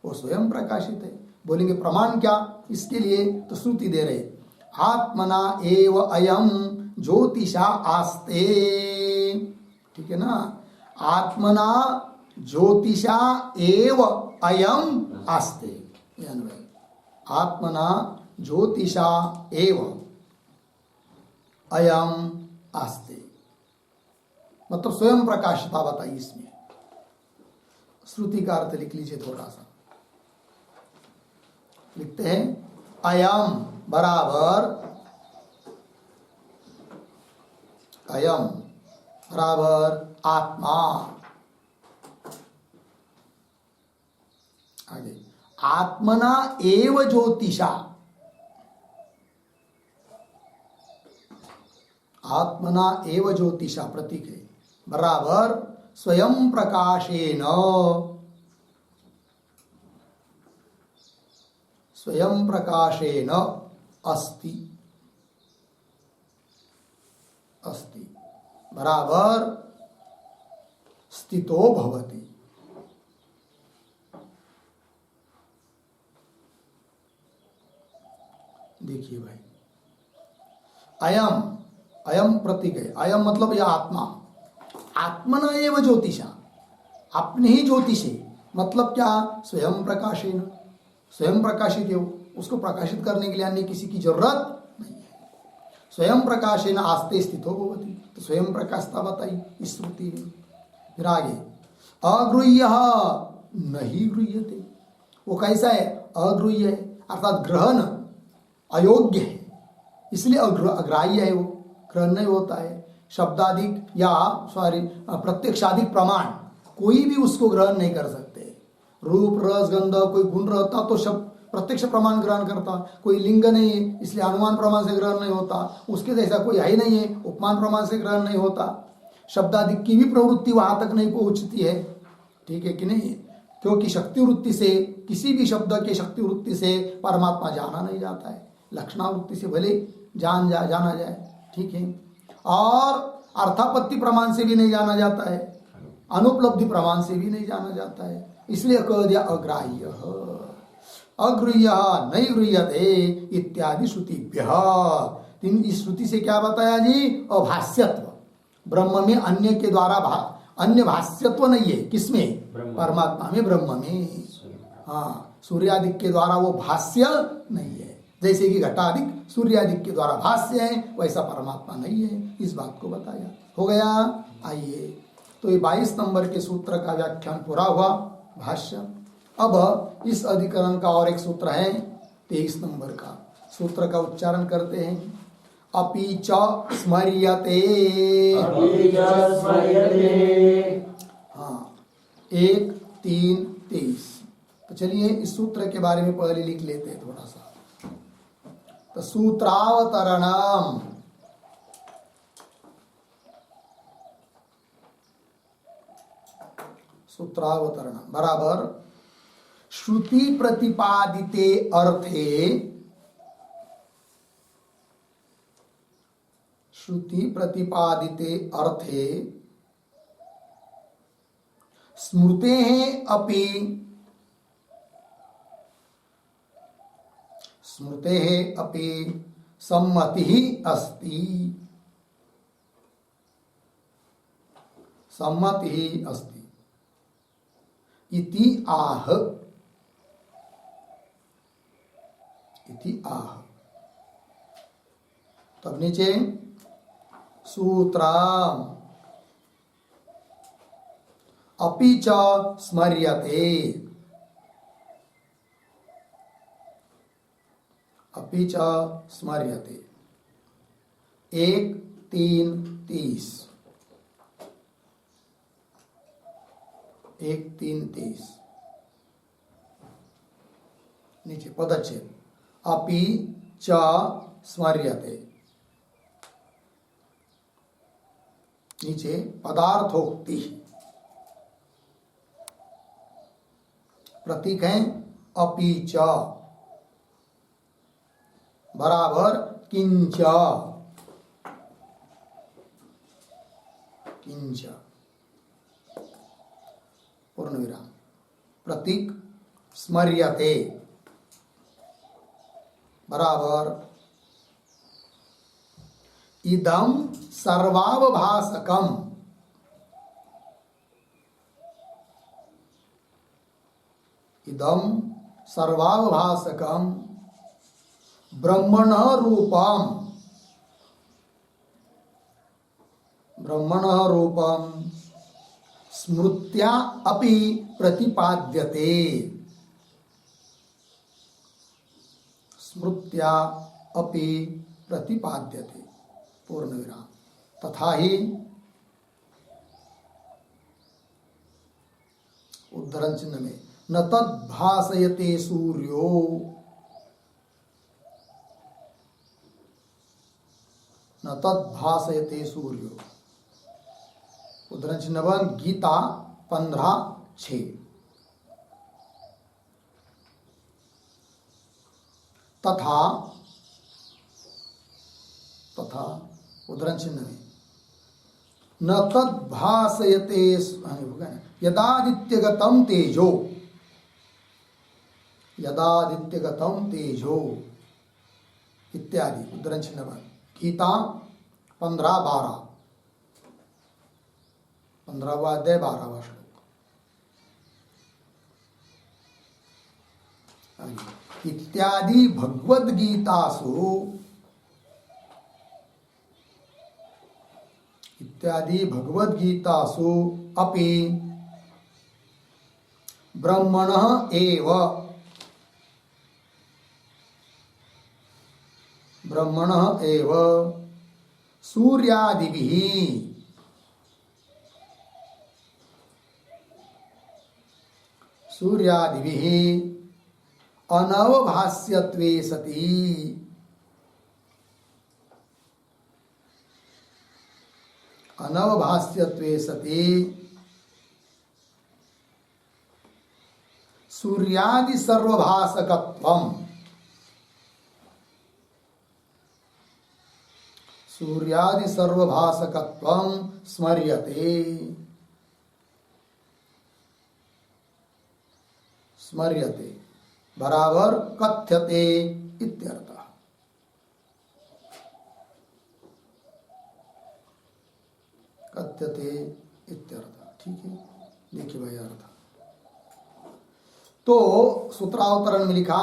वो स्वयं प्रकाशित है। बोलेंगे प्रमाण क्या इसके लिए? तो श्रुति दे रहे, आत्मना एव अयम ज्योतिषा आस्ते, ठीक है ना? आत्मना ज्योतिषा एव अयम आस्ते, आत्मना ज्योतिषा एव अयम आस्ते, मतलब स्वयं प्रकाशता बताइए इसमें। श्रुति का अर्थ लिख लीजिए, थोड़ा सा लिखते हैं, अयम बराबर अयम बराबर आत्मा, आगे आत्मना एव ज्योतिषा, आत्मना एव ज्योतिषा प्रतीक है, बराबर स्वयं प्रकाशेन, स्वयं प्रकाशेन अस्ति, अस्ति बराबर स्थितो भवति। देखिए भाई, अयम अयम प्रतीक है, अयम मतलब यह आत्मा, आत्मना एव ज्योतिषा, अपने ही ज्योतिष है, मतलब क्या? स्वयं प्रकाशेन, स्वयं प्रकाशित है, उसको प्रकाशित करने के लिए अन्य किसी की जरूरत नहीं है। स्वयं प्रकाशेन आस्ते स्थितो भवति, तो स्वयं प्रकाशता बताई इस श्रुति में। फिर आगे, अगृह्य नहीं गृह्यते, वो कैसा है? अगृह्य है, अर्थात ग्रहण अयोग्य है, इसलिए अग्राह्य है, वो ग्रहण नहीं होता है। शब्दाधिक या प्रत्यक्षाधिक प्रमाण कोई भी उसको ग्रहण नहीं कर सकते। रूप रस गंध कोई गुण रहता तो शब्द प्रत्यक्ष प्रमाण ग्रहण करता, कोई लिंग नहीं है इसलिए अनुमान प्रमाण से ग्रहण नहीं होता, उसके जैसा कोई है ही नहीं है उपमान प्रमाण से ग्रहण नहीं होता। शब्दाधिक की भी प्रवृत्ति वहां तक नहीं पहुंचती है, ठीक है कि नहीं? क्योंकि शक्ति वृत्ति से, किसी भी शब्द के शक्ति वृत्ति से परमात्मा जाना नहीं जाता है, लक्षणावृत्ति से भले जाना जाए, ठीक है? और अर्थापत्ति प्रमाण से भी नहीं जाना जाता है, अनुपलब्धि प्रमाण से भी नहीं जाना जाता है, इसलिए कह दिया अग्राह्य, अगृह्य नहीं गृह्यते इत्यादि श्रुतिभ्यः। इस श्रुति से क्या बताया जी? अभास्यत्व, ब्रह्म में अन्य के द्वारा अन्य भाष्यत्व नहीं है, किसमें? परमात्मा में, ब्रह्म में। हाँ, सूर्यादिक के द्वारा वो भाष्य नहीं है, जैसे कि घटादिक सूर्यादिक के द्वारा भाष्य है, वैसा परमात्मा नहीं है, इस बात को बताया। हो गया? आइए तो ये 22 नंबर के सूत्र का व्याख्यान पूरा हुआ भाष्य। अब इस अधिकरण का और एक सूत्र है 23 नंबर का। सूत्र का उच्चारण करते हैं। अपि च स्मर्यते। हाँ, 1, 3, 23। तो चलिए इस सूत्र के बारे में पहले लिख लेते हैं थोड़ा सा। तो सूत्रावतरणम, सूत्रावतरण बराबर श्रुति प्रतिपादिते अर्थे, श्रुति प्रतिपादिते अर्थे स्मृतेः अपि, स्मृतेः अपि सम्मतिः अस्ति, सम्मतिः अस्ति इति आह, इति आह। तब नीचे सूत्रम अपि च स्मर्यते, अपि च स्मर्यते 1, 3, 30, 1, 3, 30 नीचे पदच्छेद अपि च स्मर्यते, नीचे पदार्थोक्ति, प्रतीक है अपि च बराबर किंच, किंच पूर्ण विराम, प्रतीक स्मर्यते बराबर इदं सर्वावभासकम, इदं सर्वावभासकम ब्रह्मणः रूपम, ब्रह्मणः रूपम स्मृत्या अपि प्रतिपाद्यते, स्मृत्या अपि प्रतिपाद्यते पूर्ण विराम। तथा ही उद्धरण चिन्ह में न तद्भासयते सूर्यो, न तद्भासयते सूर्यो, उद्धरण चिन्ह गीता 15:6। तथा, तथा उद्धरण चिन्ह में न तद्भासयते यदादित्यगतम तेजो, यदादित्यगतम तेजो इत्यादि उद्धरण चिन्ह गीता 15:12, 15वां अध्याय 12वां श्लोक। इत्यादि भगवद गीतासु, इत्यादि भगवद गीतासु अपि ब्रह्मणः एव, ब्रह्मणः एव सूर्यादिभिः, सूर्यादिभिः अनवभास्यत्वे सति, अनवभास्यत्वे सति सूर्यादि सर्वभासकत्वम, सूर्यादि सर्वभासकत्वम स्मर्यते, स्मर्यते बराबर कथ्यते इत्यर्थः। कथ्यते इत्यर्थः। ठीक है, देखिए भाई अर्थ। तो सूत्रावतरण में लिखा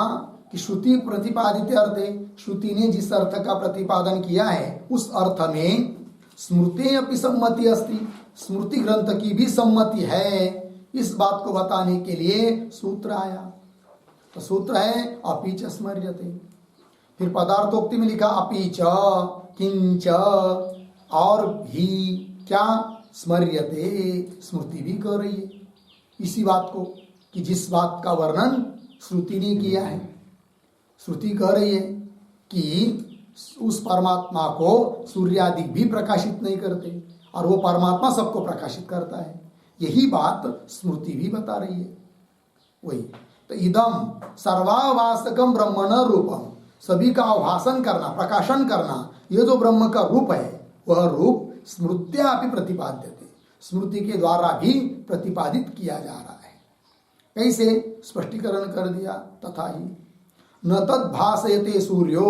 कि श्रुति प्रतिपादित अर्थे, श्रुति ने जिस अर्थ का प्रतिपादन किया है उस अर्थ में स्मृते अपि सम्मति अस्ति, स्मृति ग्रंथ की भी सम्मति है, इस बात को बताने के लिए सूत्र आया। तो सूत्र है अपि च स्मर्यते। फिर पदार्थोक्ति में लिखा अपि च किंच, और भी क्या, स्मर्यते, स्मृति भी कर रही है इसी बात को, कि जिस बात का वर्णन श्रुति ने किया है। श्रुति कह रही है कि उस परमात्मा को सूर्यादि भी प्रकाशित नहीं करते और वो परमात्मा सबको प्रकाशित करता है। यही बात स्मृति भी बता रही है। वही तो इदम सर्वाभासकम ब्रह्मण रूपम, सभी का आभासन करना, प्रकाशन करना, ये जो ब्रह्म का रूप है वह रूप स्मृत्या भी प्रतिपाद्यते, स्मृति के द्वारा भी प्रतिपादित किया जा रहा है। कैसे स्पष्टीकरण कर दिया, तथा ही न तद भासयते सूर्यो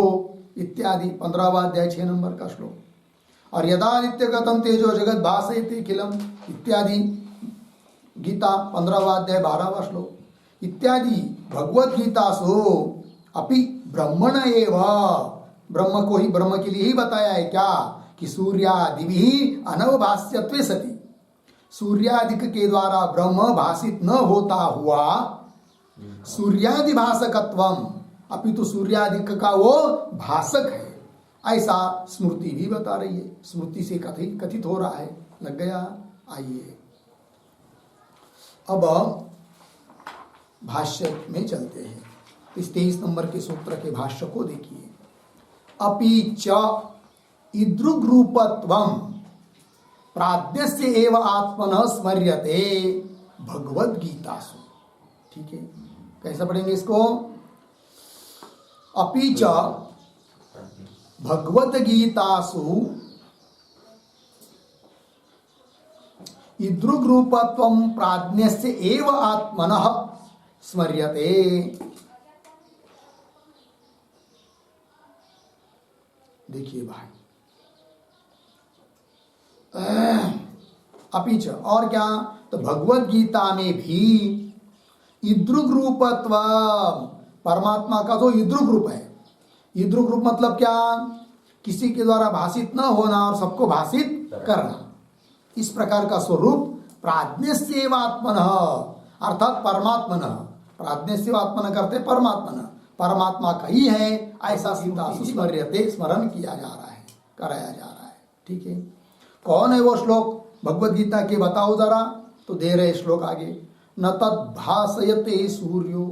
इत्यादि 15वां अध्याय 6 नंबर का श्लोक। और यदा नित्यगतम तेजो जगत भासयते किलम इत्यादि गीता 15वां अध्याय 12वां श्लोक इत्यादि भगवत गीता सो अपि ब्रह्मण एव, ब्रह्म को ही, ब्रह्म के लिए ही बताया है क्या, कि सूर्यादि भी अनवभास्यत्वे सति, सूर्यादिक के द्वारा ब्रह्म भाषित न होता हुआ सूर्यादि भाषकत्वम, अपितु सूर्यादिक का वो भाषक है, ऐसा स्मृति भी बता रही है। स्मृति से कथित हो रहा है। लग गया। आइए अब भाष्य में चलते हैं। इस 23 नंबर के सूत्र के भाष्य को देखिए। अपि च इदृग्रूपत्वम प्राज्ञस्य एव आत्मनः स्मर्यते भगवद गीतासु। ठीक है, कैसा पढ़ेंगे इसको? अपि च भगवद गीतासु इदृग्रूपत्वम प्राज्ञस्य एव आत्मनः स्मर्यते। देखिए भाई, अपि च और क्या, तो भगवद गीता में भी इदृग रूपत्व, परमात्मा का जो इदृग रूप है, इदृग रूप मतलब क्या, किसी के द्वारा भाषित न होना और सबको भाषित करना, इस प्रकार का स्वरूप प्राज्ञस्यैव आत्मनः अर्थात परमात्मनः, प्राज्ञस्यैव आत्मनः करते परमात्मनः, परमात्मा का ही है, ऐसा सीधा स्मर्यते, स्मरण किया जा रहा है, कराया जा रहा है। ठीक है, कौन है वो श्लोक भगवद गीता के, बताओ जरा। तो दे रहे श्लोक आगे, न तद भासयते सूर्यो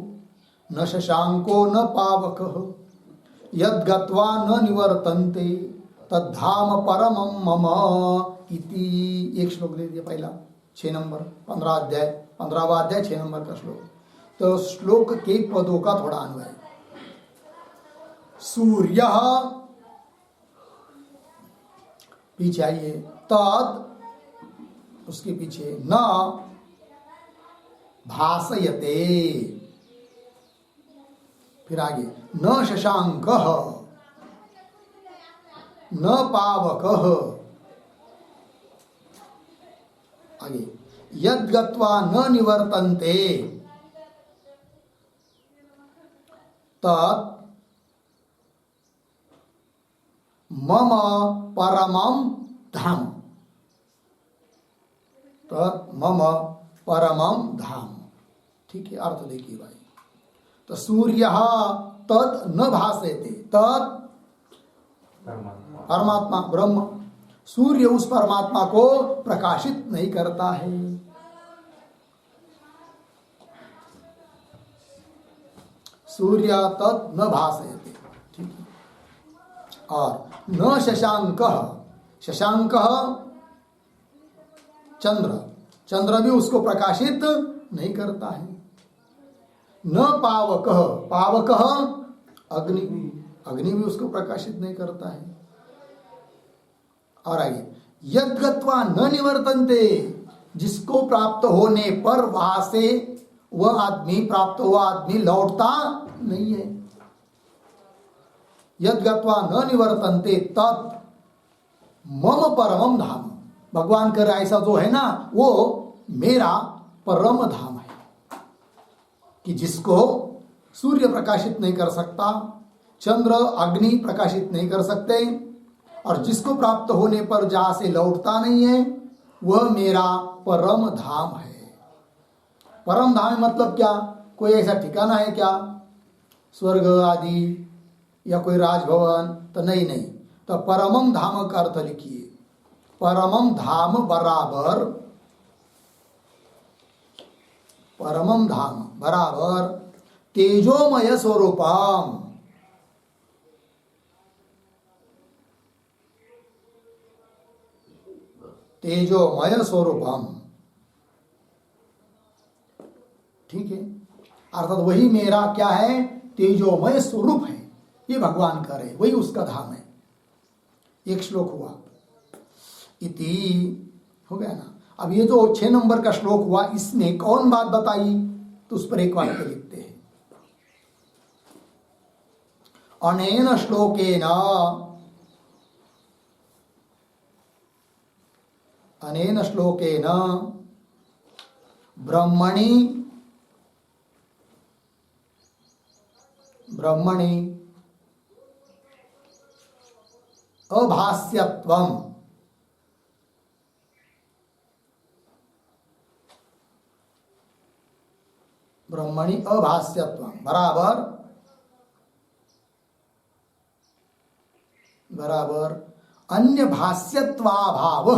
न शशांको न पावकः यद गत्वा न निवर्तन्ते तद्धाम परमं मम इति। एक श्लोक दे दिया पहला, 6 नंबर 15वां अध्याय 6 नंबर का श्लोक। तो श्लोक के पदों का थोड़ा अन्वय। सूर्य, पीछे आइए, तद, उसके पीछे न भासयते, फिर आगे न शशांकः न पावकः, आगे यद गत्वा न निवर्तन्ते तत् मम परमं धाम, तत् मम परमं धाम। ठीक है, अर्थ देखिए भाई। तो सूर्य तत् न भासयते, तत् परमात्मा ब्रह्म, सूर्य उस परमात्मा को प्रकाशित नहीं करता है। सूर्य तत् न भासयते। ठीक है, और न शशांकः, शशांकः चंद्र, चंद्र भी उसको प्रकाशित नहीं करता है। न पावकः, पावकः अग्नि, अग्नि भी उसको प्रकाशित नहीं करता है। और आगे यद गत्वा न निवर्तन्ते, जिसको प्राप्त होने पर वहां से वह आदमी, प्राप्त हुआ आदमी लौटता नहीं है। यद गत्वा न निवर्तन्ते तत् मम परमं धाम, भगवान कर ऐसा जो है ना, वो मेरा परम धाम है, कि जिसको सूर्य प्रकाशित नहीं कर सकता, चंद्र अग्नि प्रकाशित नहीं कर सकते, और जिसको प्राप्त होने पर जहां से लौटता नहीं है, वह मेरा परम धाम है। परम धाम मतलब क्या? कोई ऐसा ठिकाना है क्या, स्वर्ग आदि या कोई राजभवन? तो नहीं नहीं। तो परमम धाम का अर्थ लिखिए, परमम धाम बराबर, परमम धाम बराबर तेजोमय स्वरूपम, तेजोमय स्वरूपम। ठीक है, अर्थात वही मेरा क्या है, तेजोमय स्वरूप है। ये भगवान का है, वही उसका धाम है। एक श्लोक हुआ, इति हो गया ना। अब ये जो 6 नंबर का श्लोक हुआ, इसमें कौन बात बताई? तो उस पर एक वाक्य लिखते हैं, अनेन श्लोकेन, अनेन श्लोकेन ब्रह्मणि, ब्रह्मणि अभास्यत्वम, ब्रह्मणि अभास्यत्वम बराबर, बराबर अन्य भाष्यत्वाभाव,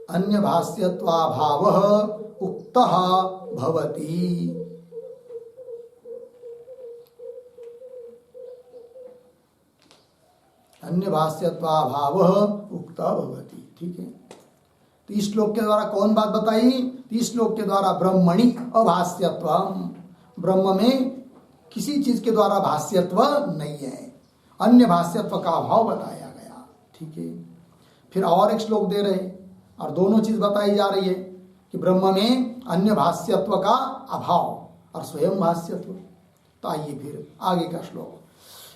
अन्य भाष्यत्वाभावः उक्तः भवति। अन्य भाष्यत्वाभावः उक्तः भवति। ठीक है, तो इस श्लोक के द्वारा कौन बात बताई? इस श्लोक के द्वारा ब्रह्मणि अभाष्यत्वम, ब्रह्म में किसी चीज के द्वारा भाष्यत्व नहीं है, अन्य भाष्यत्व का अभाव बताया गया। ठीक है, फिर और एक श्लोक दे रहे और दोनों चीज बताई जा रही है कि ब्रह्म में अन्य भाष्यत्व का अभाव और स्वयं भाष्यत्व। तो आइए फिर आगे का श्लोक,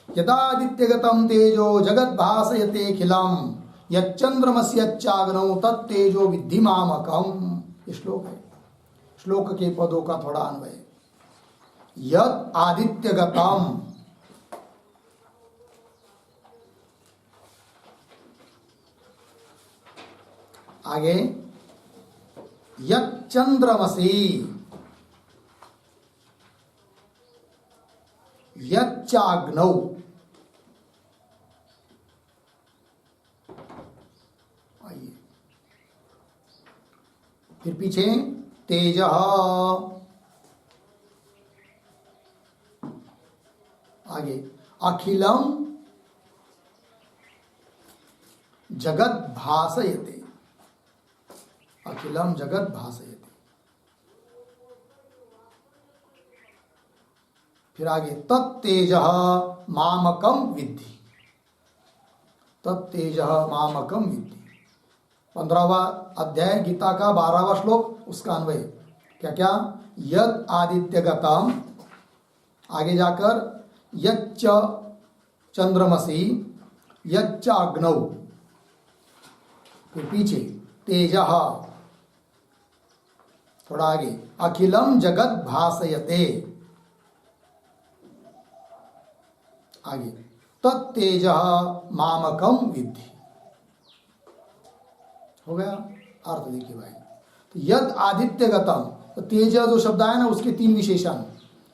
यदादित्यगतम तेजो जगत भासयतेखिलम यच्चंद्रमस्यच्चाग्नौ तत्तेजो विद्धि मामकम। ये श्लोक है, श्लोक के पदों का थोड़ा अन्वय। यद आदित्यगतम, आगे यच्चंद्रमसि, यच्चाग्नौ, आइए फिर पीछे तेजः, आगे अखिलम जगत भासयते, अखिलम जगत भासयते। फिर आगे तत्तेजः मामकम विद्धि, तत्तेजः मामकम विद्धि। 15वां अध्याय गीता का 12वां श्लोक, उसका अन्वय क्या क्या? यद आदित्यगतम, आगे जाकर यच्च चंद्रमसि यच्चाग्नौ, फिर पीछे तेजः, थोड़ा आगे अखिलम जगत भासयते, आगे तत्तेजः मामकम विद्धि। हो गया अर्थ? देखिए भाई, तो यद आदित्यगतम, तो तेज जो शब्द आया ना, उसके 3 विशेषण।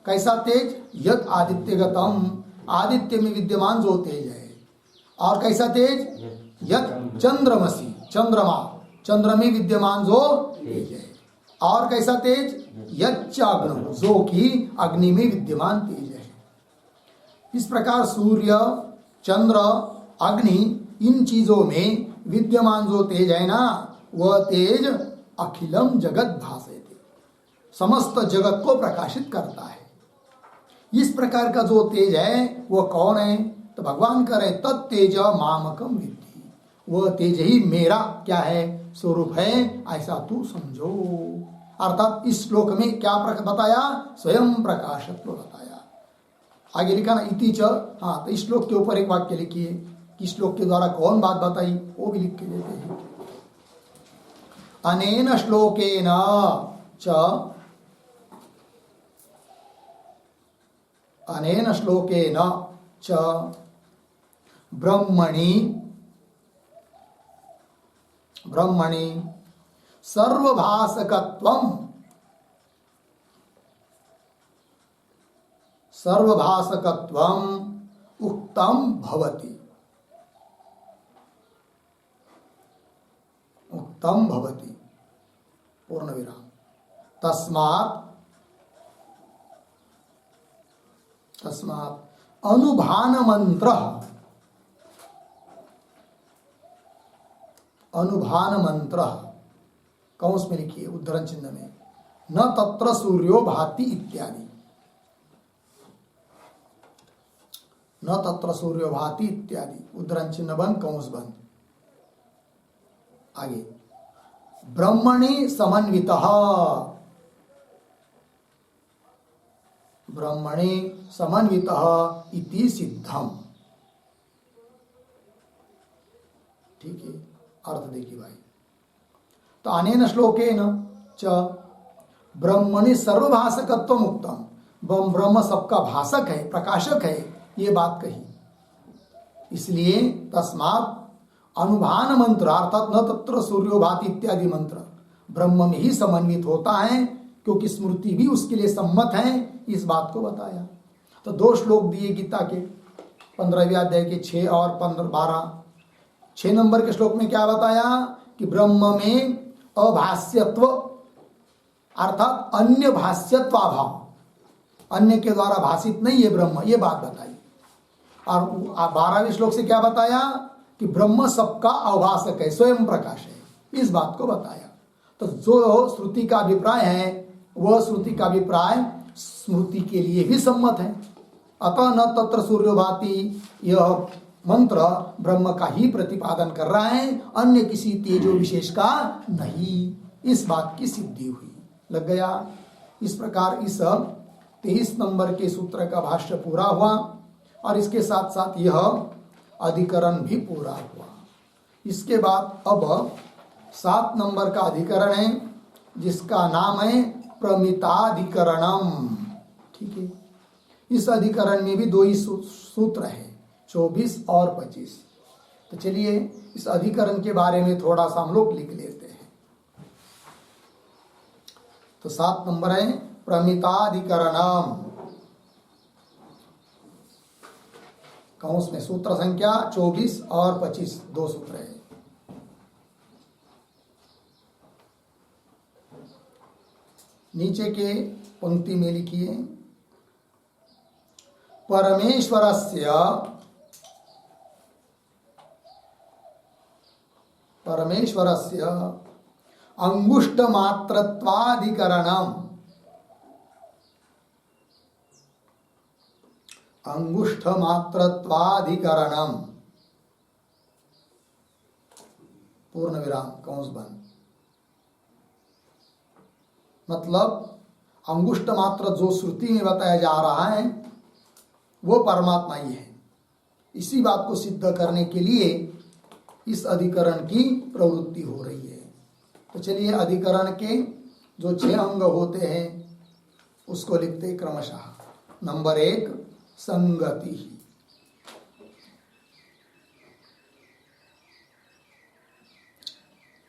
कैसा तेज? यद आदित्यगतम, आदित्य में विद्यमान जो तेज है। और कैसा तेज? यद चंद्रमसि, चंद्रमा, चंद्र में विद्यमान जो तेज है। और कैसा तेज? यच्चाग्नौ, जो कि अग्नि में विद्यमान तेज है। इस प्रकार सूर्य, चंद्र, अग्नि, इन चीजों में विद्यमान जो तेज है ना, वह तेज अखिलम जगत भासयते, समस्त जगत को प्रकाशित करता है। इस प्रकार का जो तेज है वह कौन है? तो भगवान कह रहे तत्तेज मामकम विद्धि, वह तेज ही मेरा क्या है? स्वरूप है, ऐसा तू समझो। अर्थात इस श्लोक में क्या बताया? स्वयं प्रकाशत्व बताया। आगे लिखा ना इति च, हाँ, तो इस श्लोक के ऊपर एक वाक्य लिखिए कि श्लोक के द्वारा कौन बात बताई, वो भी लिख के देते हैं। अनेन श्लोकेन च, अनेन श्लोकेन च ब्रह्मणि ब्रह्मणि सर्वभासकत्वम सर्वभासकत्वम उक्तम भवति उक्तम भवति पूर्ण विराम। तस्मात् अनुभान मंत्र कौंस में लिखिए उद्धरण चिन्ह में, न तत्र सूर्यो भाति इत्यादि, न तत्र सूर्यो भाति इत्यादि, उद्धरण चिन्ह बंद कौंस बंद। आगे ब्रह्मणि समन्वितः, ब्रह्मणि समन्वितः इति सिद्धम। ठीक है, अर्थ देखिए भाई। तो अनेन श्लोकेन च ब्रह्मणि सर्वभाषकत्व मुक्तम, ब्रह्म सबका भाषक है, प्रकाशक है, ये बात कही। इसलिए तस्मात् अनुभान मंत्र अर्थात न तत्र सूर्यो भाति इत्यादि मंत्र ब्रह्म में ही समन्वित होता है, क्योंकि स्मृति भी उसके लिए सम्मत है, इस बात को बताया। तो 2 श्लोक दिए गीता के 15वें अध्याय के 6 और 15 12। 6 नंबर के श्लोक में क्या बताया कि ब्रह्म में अभाष्यत्व अर्थात अन्य भाष्यत्वाभाव, अन्य के द्वारा भाषित नहीं है ब्रह्म, ये बात बताई। और 12वें श्लोक से क्या बताया कि ब्रह्म सबका अभाषक है, स्वयं प्रकाश है, इस बात को बताया। तो जो श्रुति का अभिप्राय है वह श्रुति का अभिप्राय स्मृति के लिए भी सम्मत है। अतः न तत्र सूर्यो भाति यह मंत्र ब्रह्म का ही प्रतिपादन कर रहा है, अन्य किसी तेजो विशेष का नहीं, इस बात की सिद्धि हुई। लग गया। इस प्रकार इस 23 नंबर के सूत्र का भाष्य पूरा हुआ और इसके साथ साथ यह अधिकरण भी पूरा हुआ। इसके बाद अब 7 नंबर का अधिकरण है जिसका नाम है प्रमिताधिकरणम। ठीक है, इस अधिकरण में भी 2 ही सूत्र है, 24 और 25। तो चलिए इस अधिकरण के बारे में थोड़ा सा हम लोग लिख लेते हैं। तो 7 नंबर है प्रमिताधिकरणम, कौंस में सूत्र संख्या 24 और 25, 2 सूत्र है। नीचे के पंक्ति में लिखिए परमेश्वरस्य अंगुष्ठमात्रत्वाधिकरणम, अंगुष्ठमात्रत्वाधिकरणम पूर्ण विराम कौंस बंद। मतलब अंगुष्ठ मात्र जो श्रुति में बताया जा रहा है वो परमात्मा ही है। इसी बात को सिद्ध करने के लिए इस अधिकरण की प्रवृत्ति हो रही है। तो चलिए अधिकरण के जो 6 अंग होते हैं उसको लिखते क्रमशः। नंबर 1 संगति,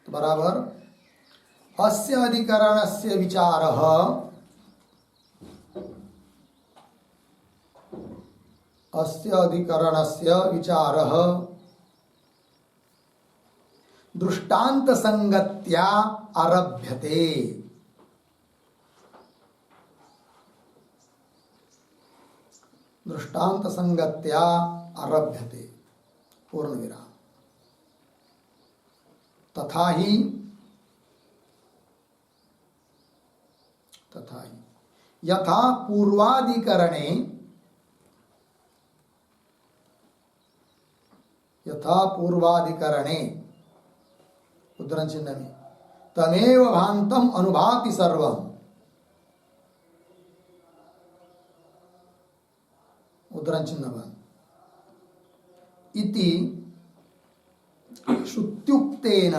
तो बराबर अस्य अधिकरणस्य विचारः दृष्टांत संगत्या आरभ्यते। दृष्टांत संगत्या आरभ्यते पूर्ण विराम। तथा ही यथा पूर्वाधिकरणे उद्धरण चिन्ह में तमेव भान्तम अनुभाति सर्वम, उद्धरण चिन्ह बंद, इति श्रुत्युक्तेन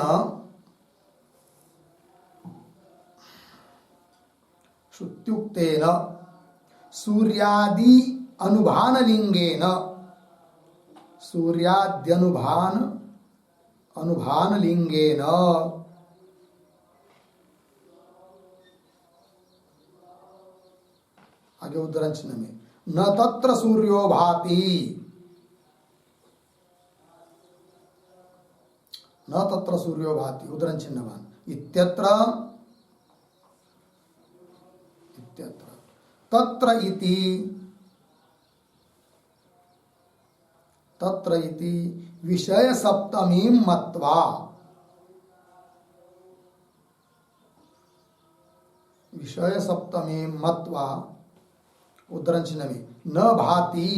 सूर्यादि अनुभानलिंगेन सूर्याद्यनुभान अनुभान लिंगेन आगे उद्धरण चिन्ह में न तत्र सूर्यो भाति न तत्र सूर्यो भाति उद्धरण चिन्हवान इत्यत्र तत्र इति विषय सप्तमी मत्वा उद्धरण चिन्ह में न भाति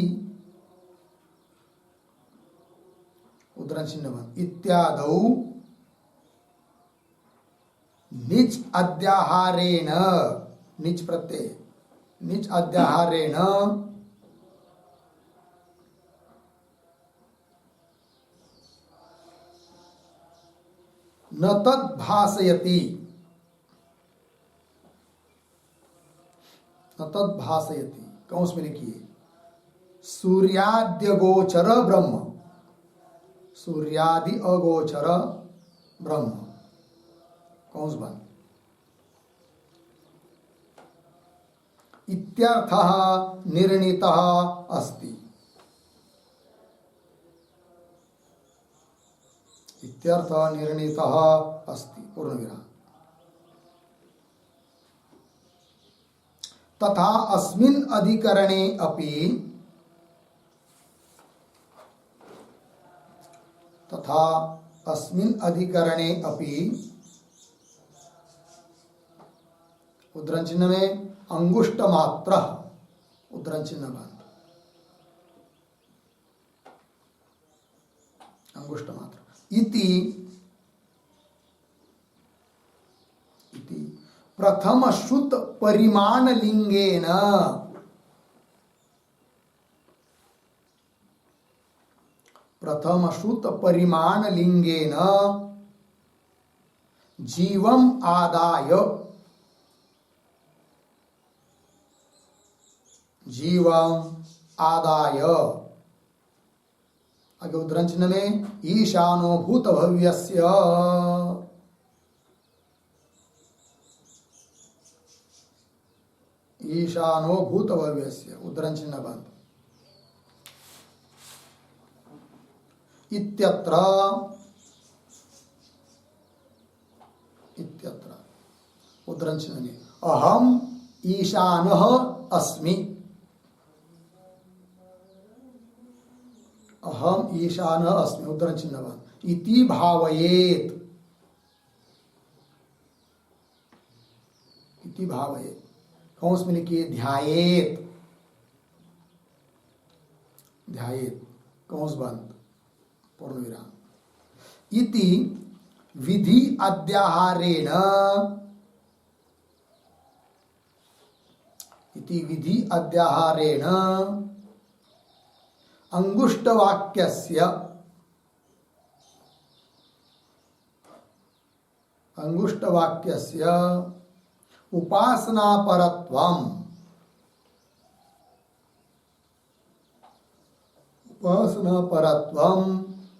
उद्धरण चिन्ह इत्यादौ निच अध्याहारेण निच प्रत्यय निच अध्याहारेण न तद् भासयति कौंस में लिखिए सूर्याद्यगोचर ब्रह्म सूर्यादि अगोचर ब्रह्म कौंस बन इत्यर्थः निर्णीतः अस्ति इत्यर्थः निर्णीतः अस्ति पूर्णविराम तथा अस्मिन् अधिकरणे अपि उद्धरण चिन्ह में अंगुष्ठ मात्र उद्धरण चिन्ह बंद अंगुष्ठ मात्र इति प्रथम श्रुत परिमाण लिंगेन जीवम आदाय आगे उद्धरण चिन्ह में ईशानो भूत भव्यस्य उद्धरण चिन्ह बंद इत्यत्र उद्धरण चिन्ह में अहम ईशानः अस्मि उद्धरण चिन्ह बंद इति भावयेत कौंस में लिखिए ध्यायेत कौंस बंद पूर्ण विराम इति विधि अध्याहारेण अंगुष्टवाक्यस्य उपासनापरत्वम्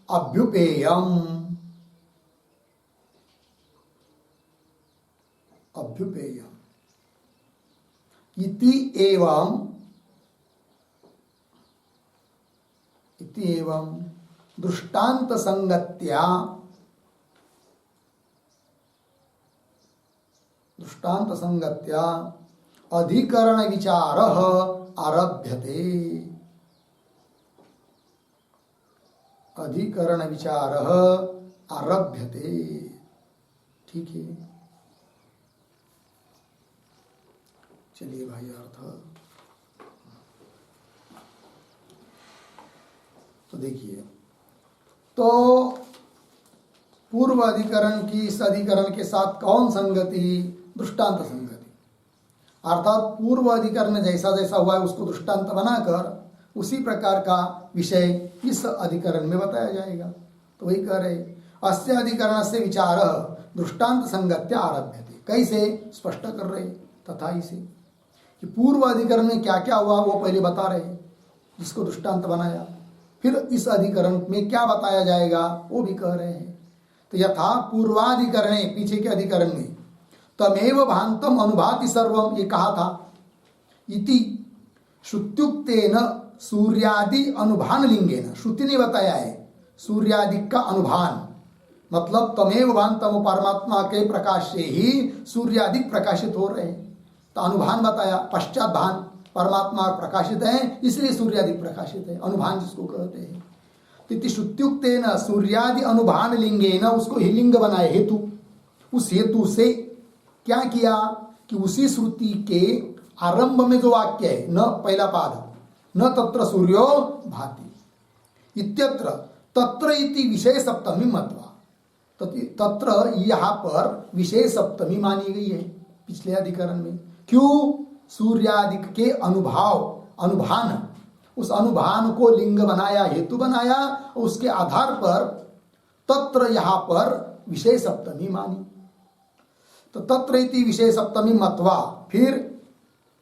अभ्युपेयम् इति एवं दृष्टांत संगत्या अधिकरण विचारः आरभ्यते ठीक है चलिए भाई अर्थ तो देखिए तो पूर्व अधिकरण की इस अधिकरण के साथ कौन संगति दृष्टांत संगति अर्थात पूर्व अधिकरण जैसा जैसा हुआ है उसको दृष्टांत बनाकर उसी प्रकार का विषय इस अधिकरण में बताया जाएगा तो वही कह रहे अस्य अधिकरण से विचार दृष्टांत संगत्या आरभ्यते कैसे स्पष्ट कर रहे तथा इसे कि पूर्व अधिकरण में क्या क्या हुआ वो पहले बता रहे जिसको दृष्टांत बनाया फिर इस अधिकरण में क्या बताया जाएगा वो भी कह रहे हैं। तो यथा पूर्वाधिकरणे, पीछे के अधिकरण में तमेव भांतम अनुभाति सर्वम ये कहा था, इति श्रुत्युक्तेन सूर्यादि अनुभान लिंगेन, श्रुति ने बताया है सूर्यादि का अनुभान, मतलब तमेव भांतम परमात्मा के प्रकाश से ही सूर्यादि प्रकाशित हो रहे हैं। तो अनुभान बताया, पश्चात भान, परमात्मा प्रकाशित है इसलिए सूर्यादि प्रकाशित है, अनुभान जिसको कहते हैं। इति श्रुत्युक्तेन सूर्यादि अनुभान लिंगेन, उसको ही लिंग बनाए हेतु, उस हेतु से क्या किया कि उसी श्रुति के आरंभ में जो वाक्य है, न पहला पाद, न तत्र सूर्यो भाति इत्यत्र तत्र इति विषय सप्तमी मत्वा, तत्र यहाँ पर विषय सप्तमी मानी गई है पिछले अधिकरण में। क्यों? सूर्यादिक के अनुभान, उस अनुभान को लिंग बनाया, हेतु बनाया, उसके आधार पर तत्र यहाँ पर विषय सप्तमी मानी। तो तत्र इति विषय सप्तमी मत्वा, फिर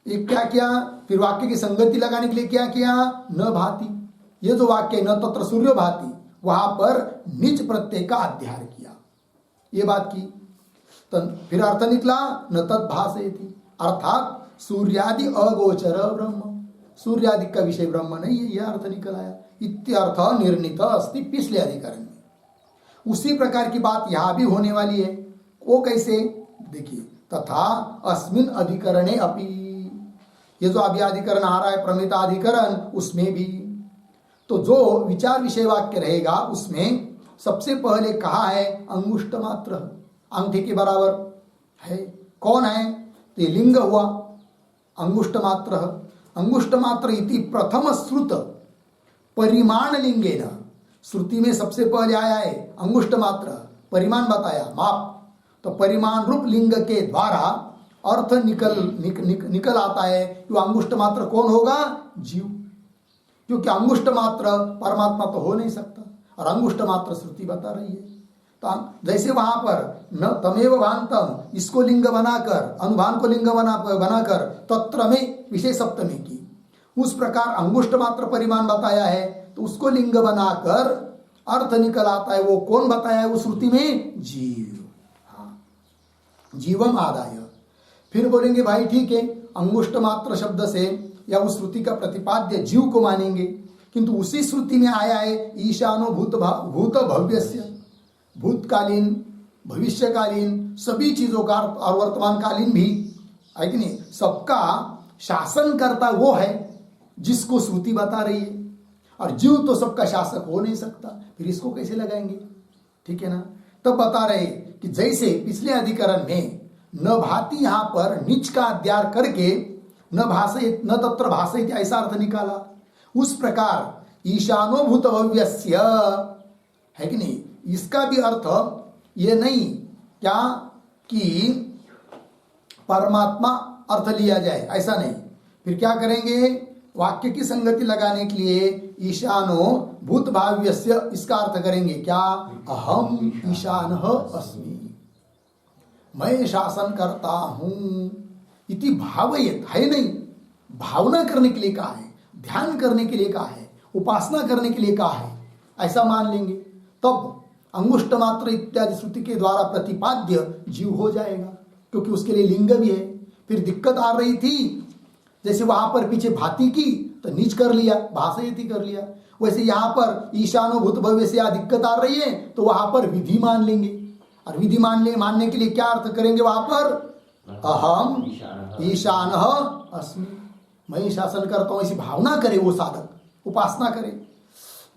एक क्या किया, फिर वाक्य की संगति लगाने के लिए क्या किया, न भाति, ये जो वाक्य न तत्र सूर्यो भाति, वहां पर निज प्रत्यय का अध्यार किया, ये बात की। तो फिर अर्थ निकला न तद भासेति, अर्थात सूर्यादि अगोचर ब्रह्म, सूर्यादि का विषय ब्रह्म नहीं है, यह अर्थ निकल आया। इत्यर्थ निर्णीत अस्ति पिछले अधिकरण में। उसी प्रकार की बात यहां भी होने वाली है। वो कैसे? देखिए, तथा अस्मिन अधिकरणे अपि, ये जो अभी अधिकरण आ रहा है प्रमिताधिकरण, उसमें भी तो जो विचार विषय वाक्य रहेगा उसमें सबसे पहले कहा है अंगुष्ठ मात्र, अंगूठे के बराबर है। कौन है? तो लिंग हुआ अंगुष्ठ मात्र। अंगुष्ठ मात्र इति प्रथम श्रुत परिमाण लिंगेन, श्रुति में सबसे पहले आया है अंगुष्ठ मात्र, परिमाण बताया, माप। तो परिमाण रूप लिंग के द्वारा अर्थ निकल आता है। जो अंगुष्ठ मात्र कौन होगा? जीव, क्योंकि अंगुष्ठ मात्र परमात्मा तो हो नहीं सकता, और अंगुष्ठ मात्र श्रुति बता रही है। तो जैसे वहां पर न तमेव भांतम, इसको लिंग बनाकर, अनुभान को लिंग बनाकर तत्र में विषय सप्तमी की, उस प्रकार अंगुष्ठ मात्र परिमाण बताया है, तो उसको लिंग बनाकर अर्थ निकल आता है। वो कौन बताया है उस श्रुति में? जीव। हाँ, जीवम आदाय। फिर बोलेंगे भाई ठीक है, अंगुष्ठ मात्र शब्द से या उस श्रुति का प्रतिपाद्य जीव को मानेंगे, किंतु उसी श्रुति में आया है ईशानो भूत भव्यस्य, भूतकालीन भविष्यकालीन सभी चीजों का और वर्तमानकालीन भी है कि नहीं, सबका शासन करता वो है जिसको श्रुति बता रही है, और जीव तो सबका शासक हो नहीं सकता, फिर इसको कैसे लगाएंगे? ठीक है ना। तब बता रहे कि जैसे पिछले अधिकरण में न भाति यहां पर निच का अध्यार करके न भाषे न तत्र भाषे ऐसा अर्थ निकाला, उस प्रकार ईशानो भूत भव्यस्य है कि नहीं, इसका भी अर्थ ये नहीं क्या कि परमात्मा अर्थ लिया जाए, ऐसा नहीं। फिर क्या करेंगे? वाक्य की संगति लगाने के लिए ईशानो भूत भाव्यस्य इसका अर्थ करेंगे क्या? अहम ईशानः अस्मि, मैं शासन करता हूं। इति भावयत है नहीं, भावना करने के लिए कहा है, ध्यान करने के लिए कहा है, उपासना करने के लिए कहा है, ऐसा मान लेंगे। तब अंगुष्ठ मात्र इत्यादि श्रुति के द्वारा प्रतिपाद्य जीव हो जाएगा, क्योंकि उसके लिए लिंग भी है। फिर दिक्कत आ रही थी, जैसे वहां पर पीछे भाति की तो नीच कर लिया, भाषयति कर लिया, वैसे यहाँ पर ईशानो भूत भव्य से यहाँ दिक्कत आ रही है, तो वहां पर विधि मान लेंगे। और विधि मानने के लिए क्या अर्थ करेंगे वहां पर? अहम ईशानः अस्मि, मैं शासन करता हूं, ऐसी भावना करे वो साधक, उपासना करे।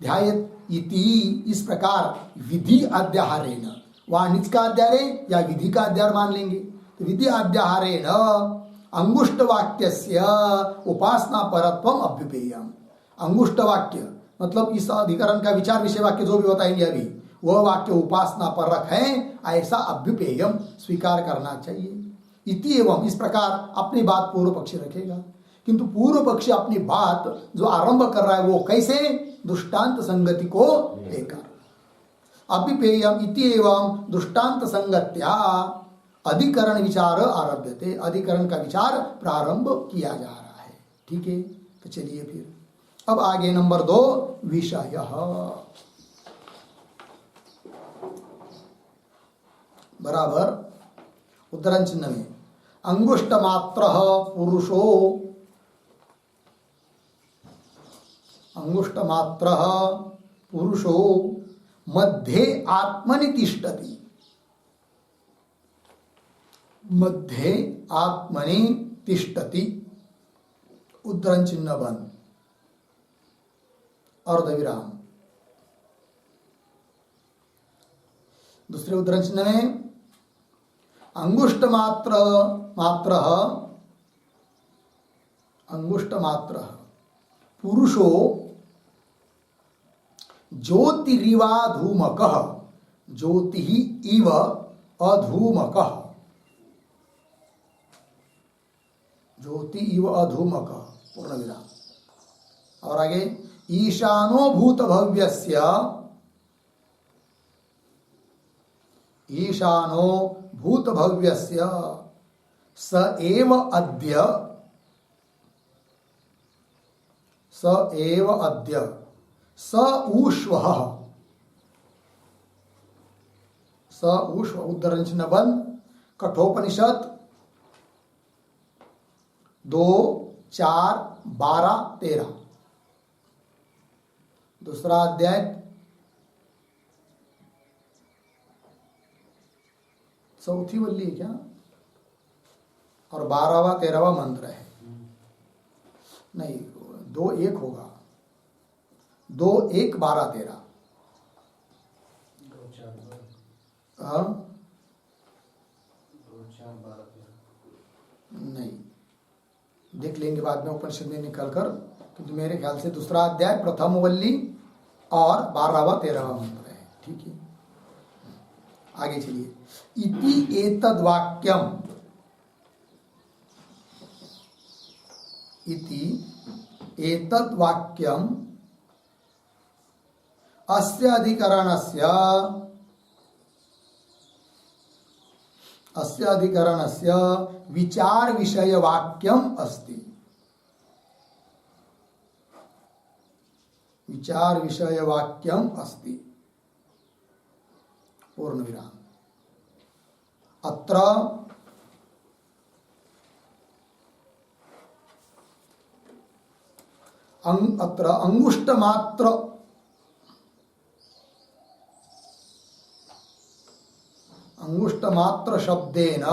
ध्यायत इति, इस प्रकार विधि अध्याहारेण, वहां निज का अध्यार है या विधि का अध्यार मान लेंगे, तो विधि अध्याहारेण अंगुष्ठ वाक्यस्य उपासना परत्वम अभ्युपेयम। अंगुष्ठ वाक्य मतलब इस अधिकरण का विचार विषय वाक्य जो भी बताएंगे अभी, वह वाक्य उपासना परक है, ऐसा अभ्युपेयम स्वीकार करना चाहिए। इति एवं, इस प्रकार अपनी बात पूर्व पक्षी रखेगा, किंतु पूर्व पक्षी अपनी बात जो आरंभ कर रहा है वो कैसे? दृष्टांत संगति को लेकर। अभ्युपेयम इति एवं दृष्टांत संगत्या अधिकरण विचार आरभ्यते, अधिकरण का विचार प्रारंभ किया जा रहा है। ठीक है, तो चलिए फिर अब आगे नंबर 2 विषय। बराबर उद्धरण चिन्ह में अंगुष्ट मात्र पुरुषो, अंगुष्ट मात्र पुरुषो मध्ये आत्मनि तिष्ठति, मध्ये आत्मनि तिष्ठति, उद्धरण चिन्ह बंद, अर्धविराम। दूसरे उद्धरण चिन्ह में अंगुष्ट मात्र पुरुषो ज्योतिरिवाधूमकः, ज्योति इव अधूमकः, ज्योति इव अधूमकः, पूर्ण विराम। और आगे ईशानो भूत भव्यस्य, ईशानो भूत भव्यस्य स एव अद्य, स एव अद्य स ऊष्वः, स ऊष्व, उद्धरण चिन्ह बंद, कठोपनिषद 2, 4, 12, 13, दूसरा अध्याय, चौथी वल्ली है क्या, और 12वां 13वां मंत्र है, नहीं 2, 1 होगा, 2, 1, 12, 13, हाँ नहीं, देख लेंगे बाद में उपनिषद में निकल कर, किंतु मेरे ख्याल से दूसरा अध्याय प्रथम वल्ली और 12वां 13वां मंत्र है। ठीक है, आगे चलिए। इति एतद् वाक्यम, इति एतद् वाक्यम अस्य अधिकरणस्य विचार विषय वाक्यम अस्ति, विचार विषय वाक्यम अस्ति, पूर्ण विराम। अत्र अत्र अंगुष्ट मात्र, अंगुष्ट मात्र शब्देन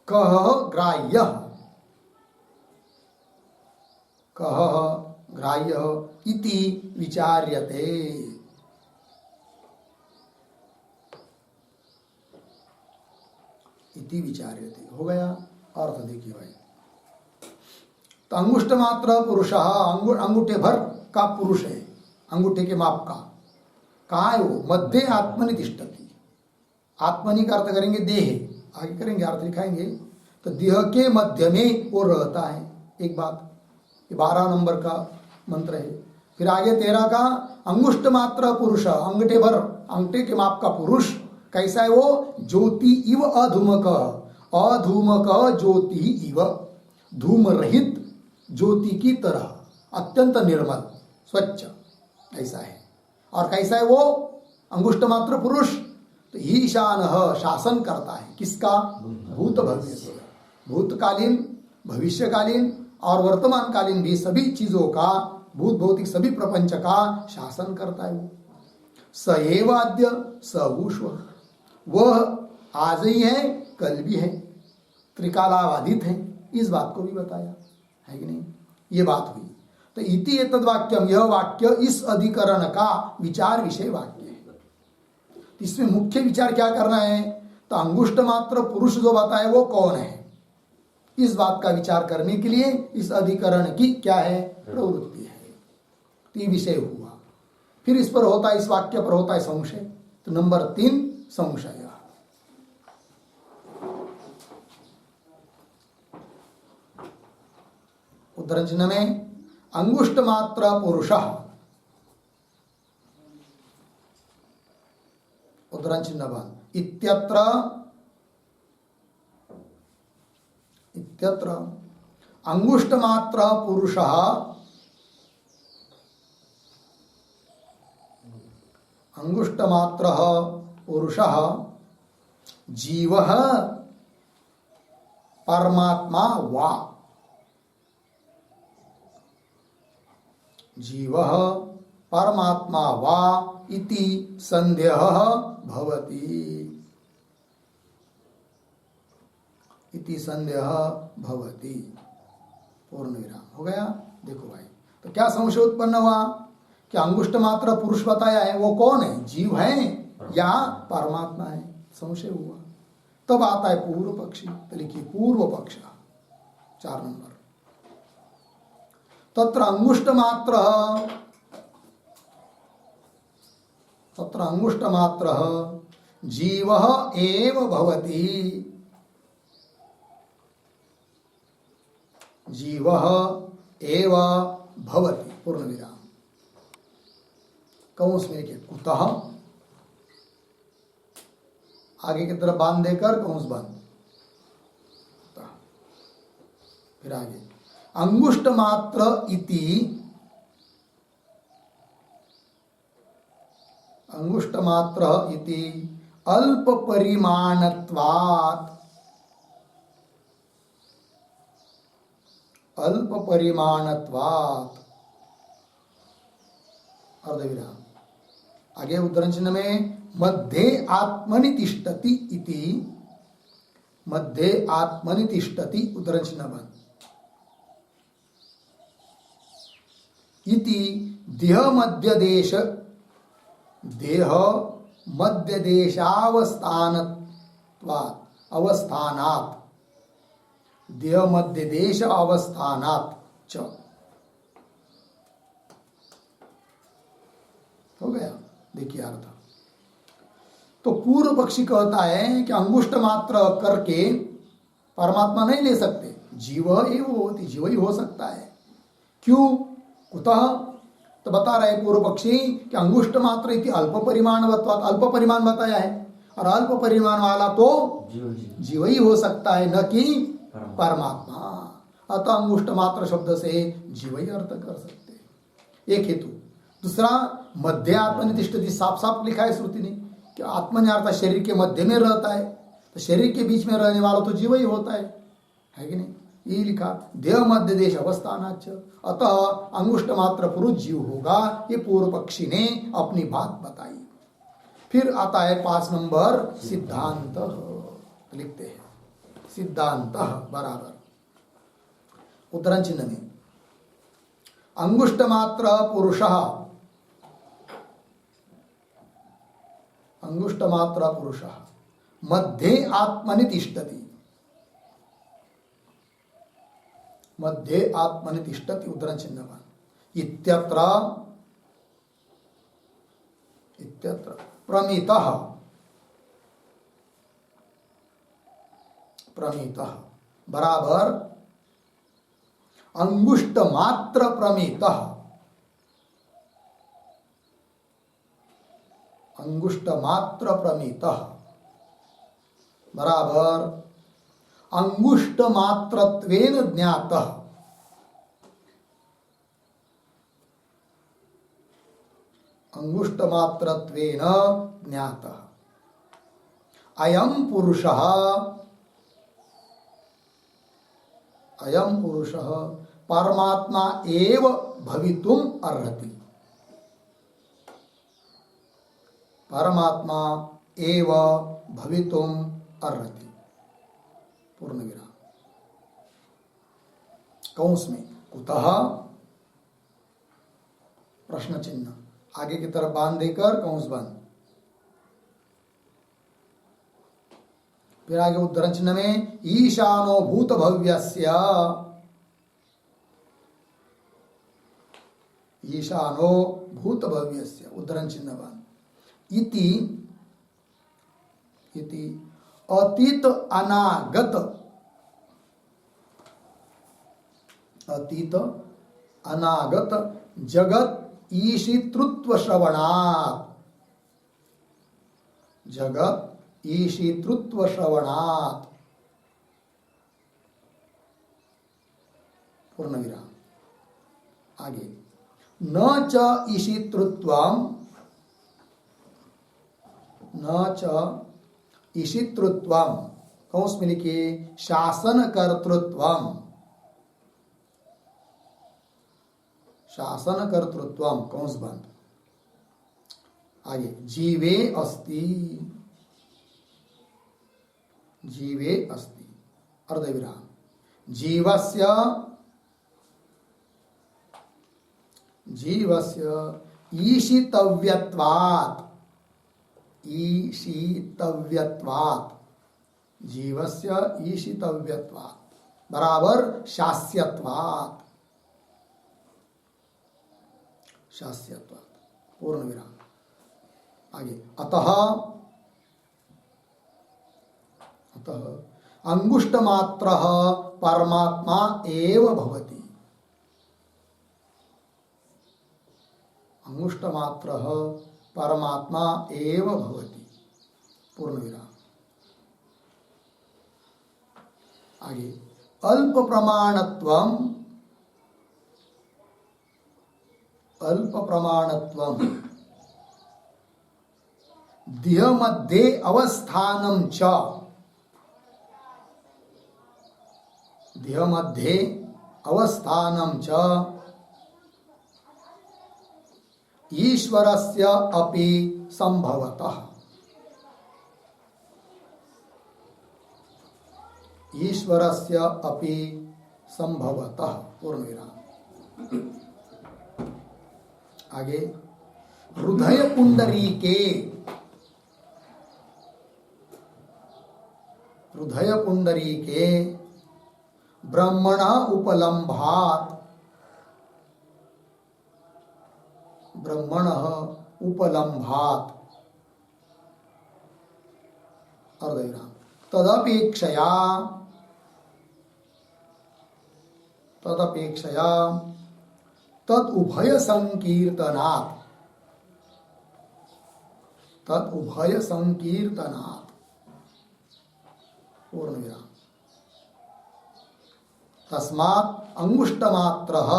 कः ग्राह्यः, कः ग्राह्यः इति विचार्यते, इति विचार्यते हो गया। अर्थ देखिए भाई, तो अंगुष्ठ मात्र पुरुष, अंगूठे भर का पुरुष है, अंगूठे के माप का, कहाँ है वो, मध्य आत्मनि तिष्ठति, आत्मनि का अर्थ करेंगे देह, आगे करेंगे अर्थ लिखाएंगे, तो देह के मध्य में वो रहता है, एक बात, ये 12 नंबर का मंत्र है। फिर आगे 13 का अंगुष्ठ मात्र पुरुष, अंगूठे भर, अंगूठे के माप का पुरुष कैसा है वो, ज्योति इव अधूमक, अधूमक ज्योति इव, धूम रहित ज्योति की तरह, अत्यंत निर्मल स्वच्छ, ऐसा है। और कैसा है वो अंगुष्ठ मात्र पुरुष, तो ईशान शासन करता है, किसका, भूत भव्य से, भूतकालीन, भविष्यकालीन और वर्तमानकालीन भी सभी चीजों का, भूत भौतिक सभी प्रपंच का शासन करता है वो। स एव अद्य स ऊष्व, वह आज ही है कल भी है, त्रिकालाबाधित है, इस बात को भी बताया है कि नहीं, ये बात हुई। तो इति एतद् वाक्यम, यह वाक्य इस अधिकरण का विचार विषय वाक्य है। इसमें मुख्य विचार क्या करना है, तो अंगुष्ठ मात्र पुरुष जो बताए वो कौन है, इस बात का विचार करने के लिए इस अधिकरण की क्या है, प्रवृत्ति है, तो ये विषय हुआ। फिर इस पर होता है, इस वाक्य पर होता है संशय, तो नंबर 3 संशय। उद्धरण चिन्ह में अंगुष्ठ मात्र पुरुष, उद्धरण चिन्ह बंद, इत्यत्र अंगुष्ठ मात्र पुरुषः अंगुष्ठ मात्र पुरुषः जीवः परमात्मा वा जीवः परमात्मा वा इति संदेहः भवति इति संदेहः भवति। पूर्ण विराम हो गया। देखो भाई, तो क्या संशय उत्पन्न हुआ कि अंगुष्ठ मात्र पुरुष बताया है, वो कौन है? जीव है या परमात्मा है? संशय हुआ। तब आता है पूर्व पक्षी। तो लिखिए पूर्व पक्ष 4 नंबर। तत्र अंगुष्ठ मात्र जीवः एव भवति जीवः एव भवति। पूर्ण विराम। कौंस में के कुतः आगे की तरफ बांध देकर कौंस बंद। फिर आगे अंगुष्ठ मात्र इति अंगुष्ठ मात्र इति अल्प परिमाणत्वात् अर्धविराम। आगे उद्धरण चिन्ह में मध्ये आत्मनि तिष्ठति इति मध्ये आत्मनि तिष्ठति उद्धरण चिन्ह बंद इति देह मध्य अवस्थानात् देह मध्य देश अवस्थानात् च। हो गया। देखिए अर्थ। तो पूर्व पक्षी कहता है कि अंगुष्ठ मात्र करके परमात्मा नहीं ले सकते, जीव एव होती, जीव ही हो सकता है। क्यों? कुतः? तो बता रहे पूर्व पक्षी कि अंगुष्ठ मात्र इति अल्प परिमाणवत्वात्, अल्प परिमाण बताया है, और अल्प परिमाण वाला तो जीव ही हो सकता है, न कि परमात्मा। अतः अंगुष्ठ मात्र शब्द से जीव ही अर्थ कर सकते। एक हेतु। दूसरा, मध्य आत्मनितिष्ठति, साफ साफ लिखा है श्रुति ने कि आत्मनि अर्थात शरीर के मध्य में रहता है, तो शरीर के बीच में रहने वाला तो जीव ही होता है कि नहीं? ये लिखा देह मध्य देश अवस्थानाच, अतः अंगुष्ठ मात्र पुरुष जीव होगा। ये पूर्व पक्षी ने अपनी बात बताई। फिर आता है 5 नंबर सिद्धांत। लिखते हैं सिद्धांत बराबर उद्धरण चिन्ह में अंगुष्ठ मात्र पुरुषः अंगुष्ठ मात्र पुरुषः मध्ये आत्मनि तिष्ठति मध्ये आत्मनि तिष्ठति उद्धरण चिन्ह इत्यत्र प्रमितः बराबर अंगुष्ठ मात्र प्रमितः अंगुष्ठ मात्र प्रमितः बराबर अंगुष्ठ मात्रत्वेन ज्ञातः अंगुष्ठ मात्रत्वेन ज्ञातः अयं पुरुषः परमात्मा एव भवितुम् अर्हति परमात्मा एव भवितुम् अर्हति। पूर्ण विराम। कौंस में कुतः प्रश्न चिन्ह आगे की तरफ बांध देकर कौंस बंद। फिर आगे उद्धरण चिन्ह में ईशानो भूत भव्यस्य उद्धरण चिन्ह बंद इति अतीत अनागत जगत ईशितृत्व श्रवणात् पूर्ण विराम। आगे न च ईशितृत्वम, न च ईशितृत्वम, कौंस में लिखिए शासन कर्तृत्वम, शासन कर्तृत्वम कौंस बंद। आगे जीवे अस्ति, जीवे अस्ति अर्धविराम, जीवस्य, जीवस्य ईशितव्यत्वात्, ईशितव्यत्वात्, जीवस्य ईशितव्यत्वात् बराबर शास्यत्वात्, शास्यत्वात् पूर्ण विराम। आगे अतः, अतः अंगुष्टमात्रः परमात्मा एव भवति, अंगुष्टमात्रः परमात्मा एव भवति पूर्ण विराम। आगे अल्प प्रमाणत्वम, अल्प प्रमाणत्वम देह मध्ये अवस्थानं च, देह मध्ये अवस्थानं च ईश्वरस्य अपि संभवतः, ईश्वरस्य अपि संभवतः पूर्ण विराम। आगे हृदय पुंडरीके, हृदय पुंडरीके ब्रह्मण उपलम्भात्, ब्रह्मण उपलम्भात् अर्धविराम। तदपेक्षया, तदपेक्षया तदुभय संकीर्तनात्, तदुभय संकीर्तनात् पूर्ण विराम। तस्मात् अंगुष्टमात्रः,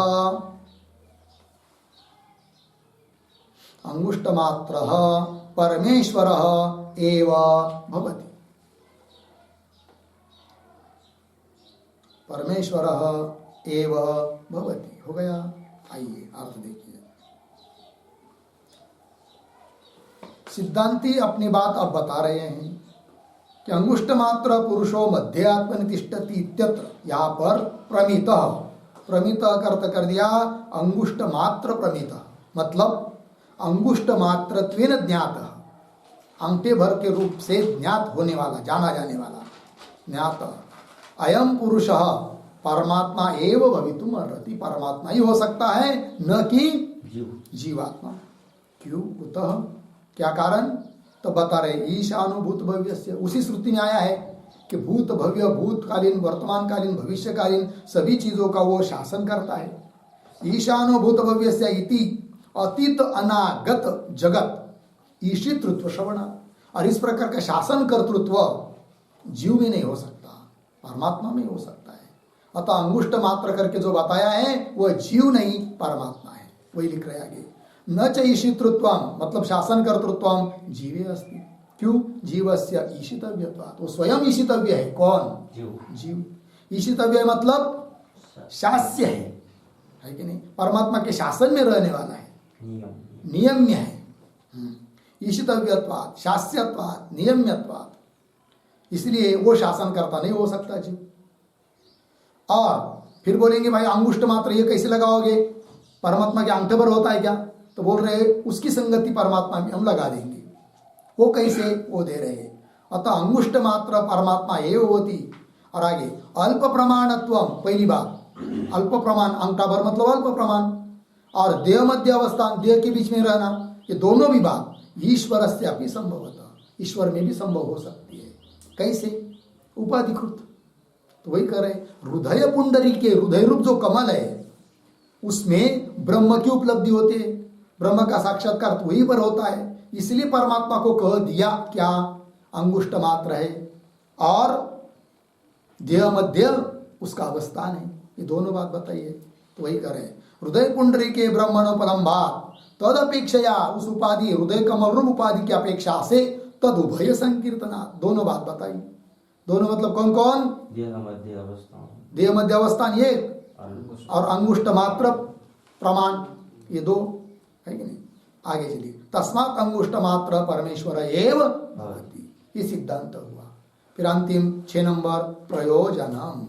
अंगुष्टमात्रः परमेश्वरः एव भवति, परमेश्वरः एव भवति। हो गया। आइए अर्थ देखिए। सिद्धांती अपनी बात अब बता रहे हैं कि अंगुष्ट मात्र पुरुषो मध्य आत्मनि तिष्ठति इत्यत्र, यहाँ पर प्रमित, प्रमित का अर्थ कर दिया अंगुष्ट मात्र प्रमित, मतलब अंगुष्ट मात्रत्वेन ज्ञात, अंगठे भर के रूप से ज्ञात होने वाला, जाना जाने वाला, ज्ञात अयम पुरुषः परमात्मा एव भवितुम अर्हति, परमात्मा ही हो सकता है, न कि जीवात्मा। क्यों? कुतः, क्या कारण? तो बता रहे ईशानुभूत भव्यस्य, उसी श्रुति में आया है कि भूत भव्य, भूतकालीन, वर्तमानकालीन, भविष्यकालीन सभी चीजों का वो शासन करता है। ईशानुभूत भव्यस्य इति अतीत अनागत जगत ईशितृत्व श्रवणा, और इस प्रकार का शासन कर्तृत्व जीव में नहीं हो सकता, परमात्मा में हो सकता है। अतः अंगुष्ट मात्र करके जो बताया है वह जीव नहीं परमात्मा है, वही लिख रहे आगे। न च ईशितृत्वम मतलब शासन कर्तृत्वम जीवे अस्ति। क्यों? जीवस्य ईशितव्यत्वात्, वो स्वयं ईशितव्य है। कौन? जीव। ईशितव्य मतलब शास्य है कि नहीं? परमात्मा के शासन में रहने वाला है, नियम्य है। ईशितव्यत्वात्, शास्यत्वात्, नियम्यत्वात्, इसलिए वो शासन करता नहीं हो सकता जीव। और फिर बोलेंगे भाई अंगुष्ट मात्र ये कैसे लगाओगे, परमात्मा के अंगठे पर होता है क्या? तो बोल रहे उसकी संगति परमात्मा में हम लगा देंगे। वो कैसे? वो दे रहे अतः अंगुष्ट मात्र परमात्मा एव होती। और आगे अल्प प्रमाणत्वम, पहली बात अल्प प्रमाण, अंगठा भर मतलब अल्प प्रमाण, और देह मध्य अवस्थान, देह के बीच में रहना, ये दोनों भी बात ईश्वरस्य अपि संभवतः, ईश्वर में भी संभव हो सकती है। कैसे? उपाधिकृत। तो वही कह रहे हृदय पुंडरी के, हृदय रूप जो कमल है उसमें ब्रह्म की उपलब्धि होती है, ब्रह्म का साक्षात्कार तो वही पर होता है। इसलिए परमात्मा को कह दिया क्या? अंगुष्ट मात्र है, और देह मध्य उसका अवस्थान है। ये दोनों बात बताइए। तो वही करें, हृदय पुंडरी के ब्रह्मणोपलम भात तद अपेक्षया, उस उपाधि हृदय कमल रूप उपाधि की अपेक्षा से तद उभय संकीर्तना, दोनों बात बताई। दोनों मतलब कौन कौन? देह मध्य अवस्था, देह मध्य अवस्थान ये और अंगुष्ठ मात्र प्रमाण, ये दो है कि नहीं। आगे चलिए, तस्मात् अंगुष्ठ मात्र परमेश्वर एव भवति, ये सिद्धांत हुआ। फिर अंतिम 6 नंबर प्रयोजनम,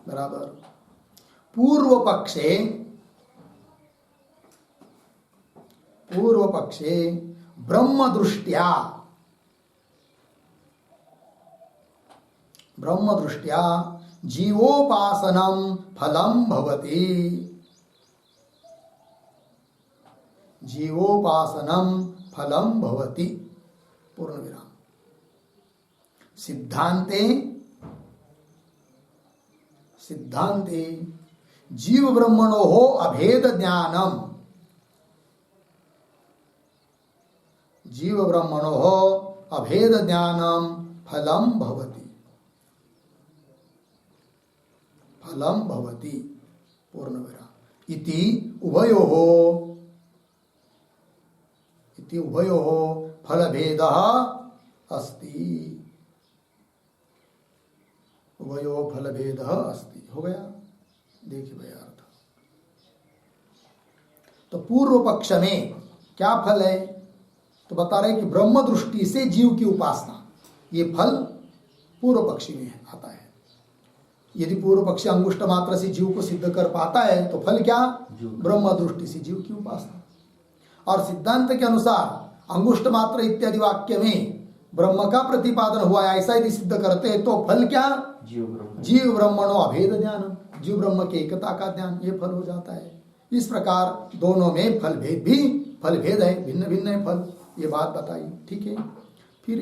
बराबर। पूर्व पक्षे ब्रह्म दृष्टिया जीवोपासनम फलम भवति, जीवोपासनम फलम भवति, पूर्ण विराम। सिद्धांते जीव ब्रह्मणो हो अभेद ज्ञानम, जीव ब्रह्मणो हो अभेद ज्ञानम फलम भवति, फलम भवति, पूर्ण विराम। इति उभयोः फलभेदः अस्ति, उभयोः फलभेदः अस्ति। हो गया, देखिए भाई अर्थ। तो पूर्व पक्ष में क्या फल है? तो बता रहे कि ब्रह्म दृष्टि से जीव की उपासना, ये फल पूर्व पक्षी में आता है। यदि पूर्व पक्षी अंगुष्ठ मात्र से जीव को सिद्ध कर पाता है तो फल क्या? ब्रह्म दृष्टि से जीव की उपासना। और सिद्धांत के अनुसार अंगुष्ठ मात्र इत्यादि वाक्य में ब्रह्म का प्रतिपादन हुआ है, ऐसा यदि सिद्ध करते हैं तो फल क्या? जीव ब्रह्मणो अभेद ज्ञान, जीव ब्रह्म के एकता का ज्ञान, ये फल हो जाता है। इस प्रकार दोनों में फल भेद है, भिन्न भिन्न है फल, ये बात बताई। ठीक है, फिर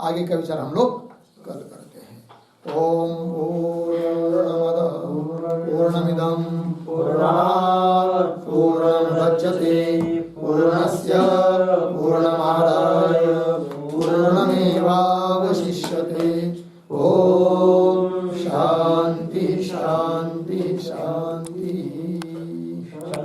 आगे का विचार हम लोग कल करते हैं। ओम पूर्णमदः पूर्णमिदं पूर्णात् पूर्णमुदच्यते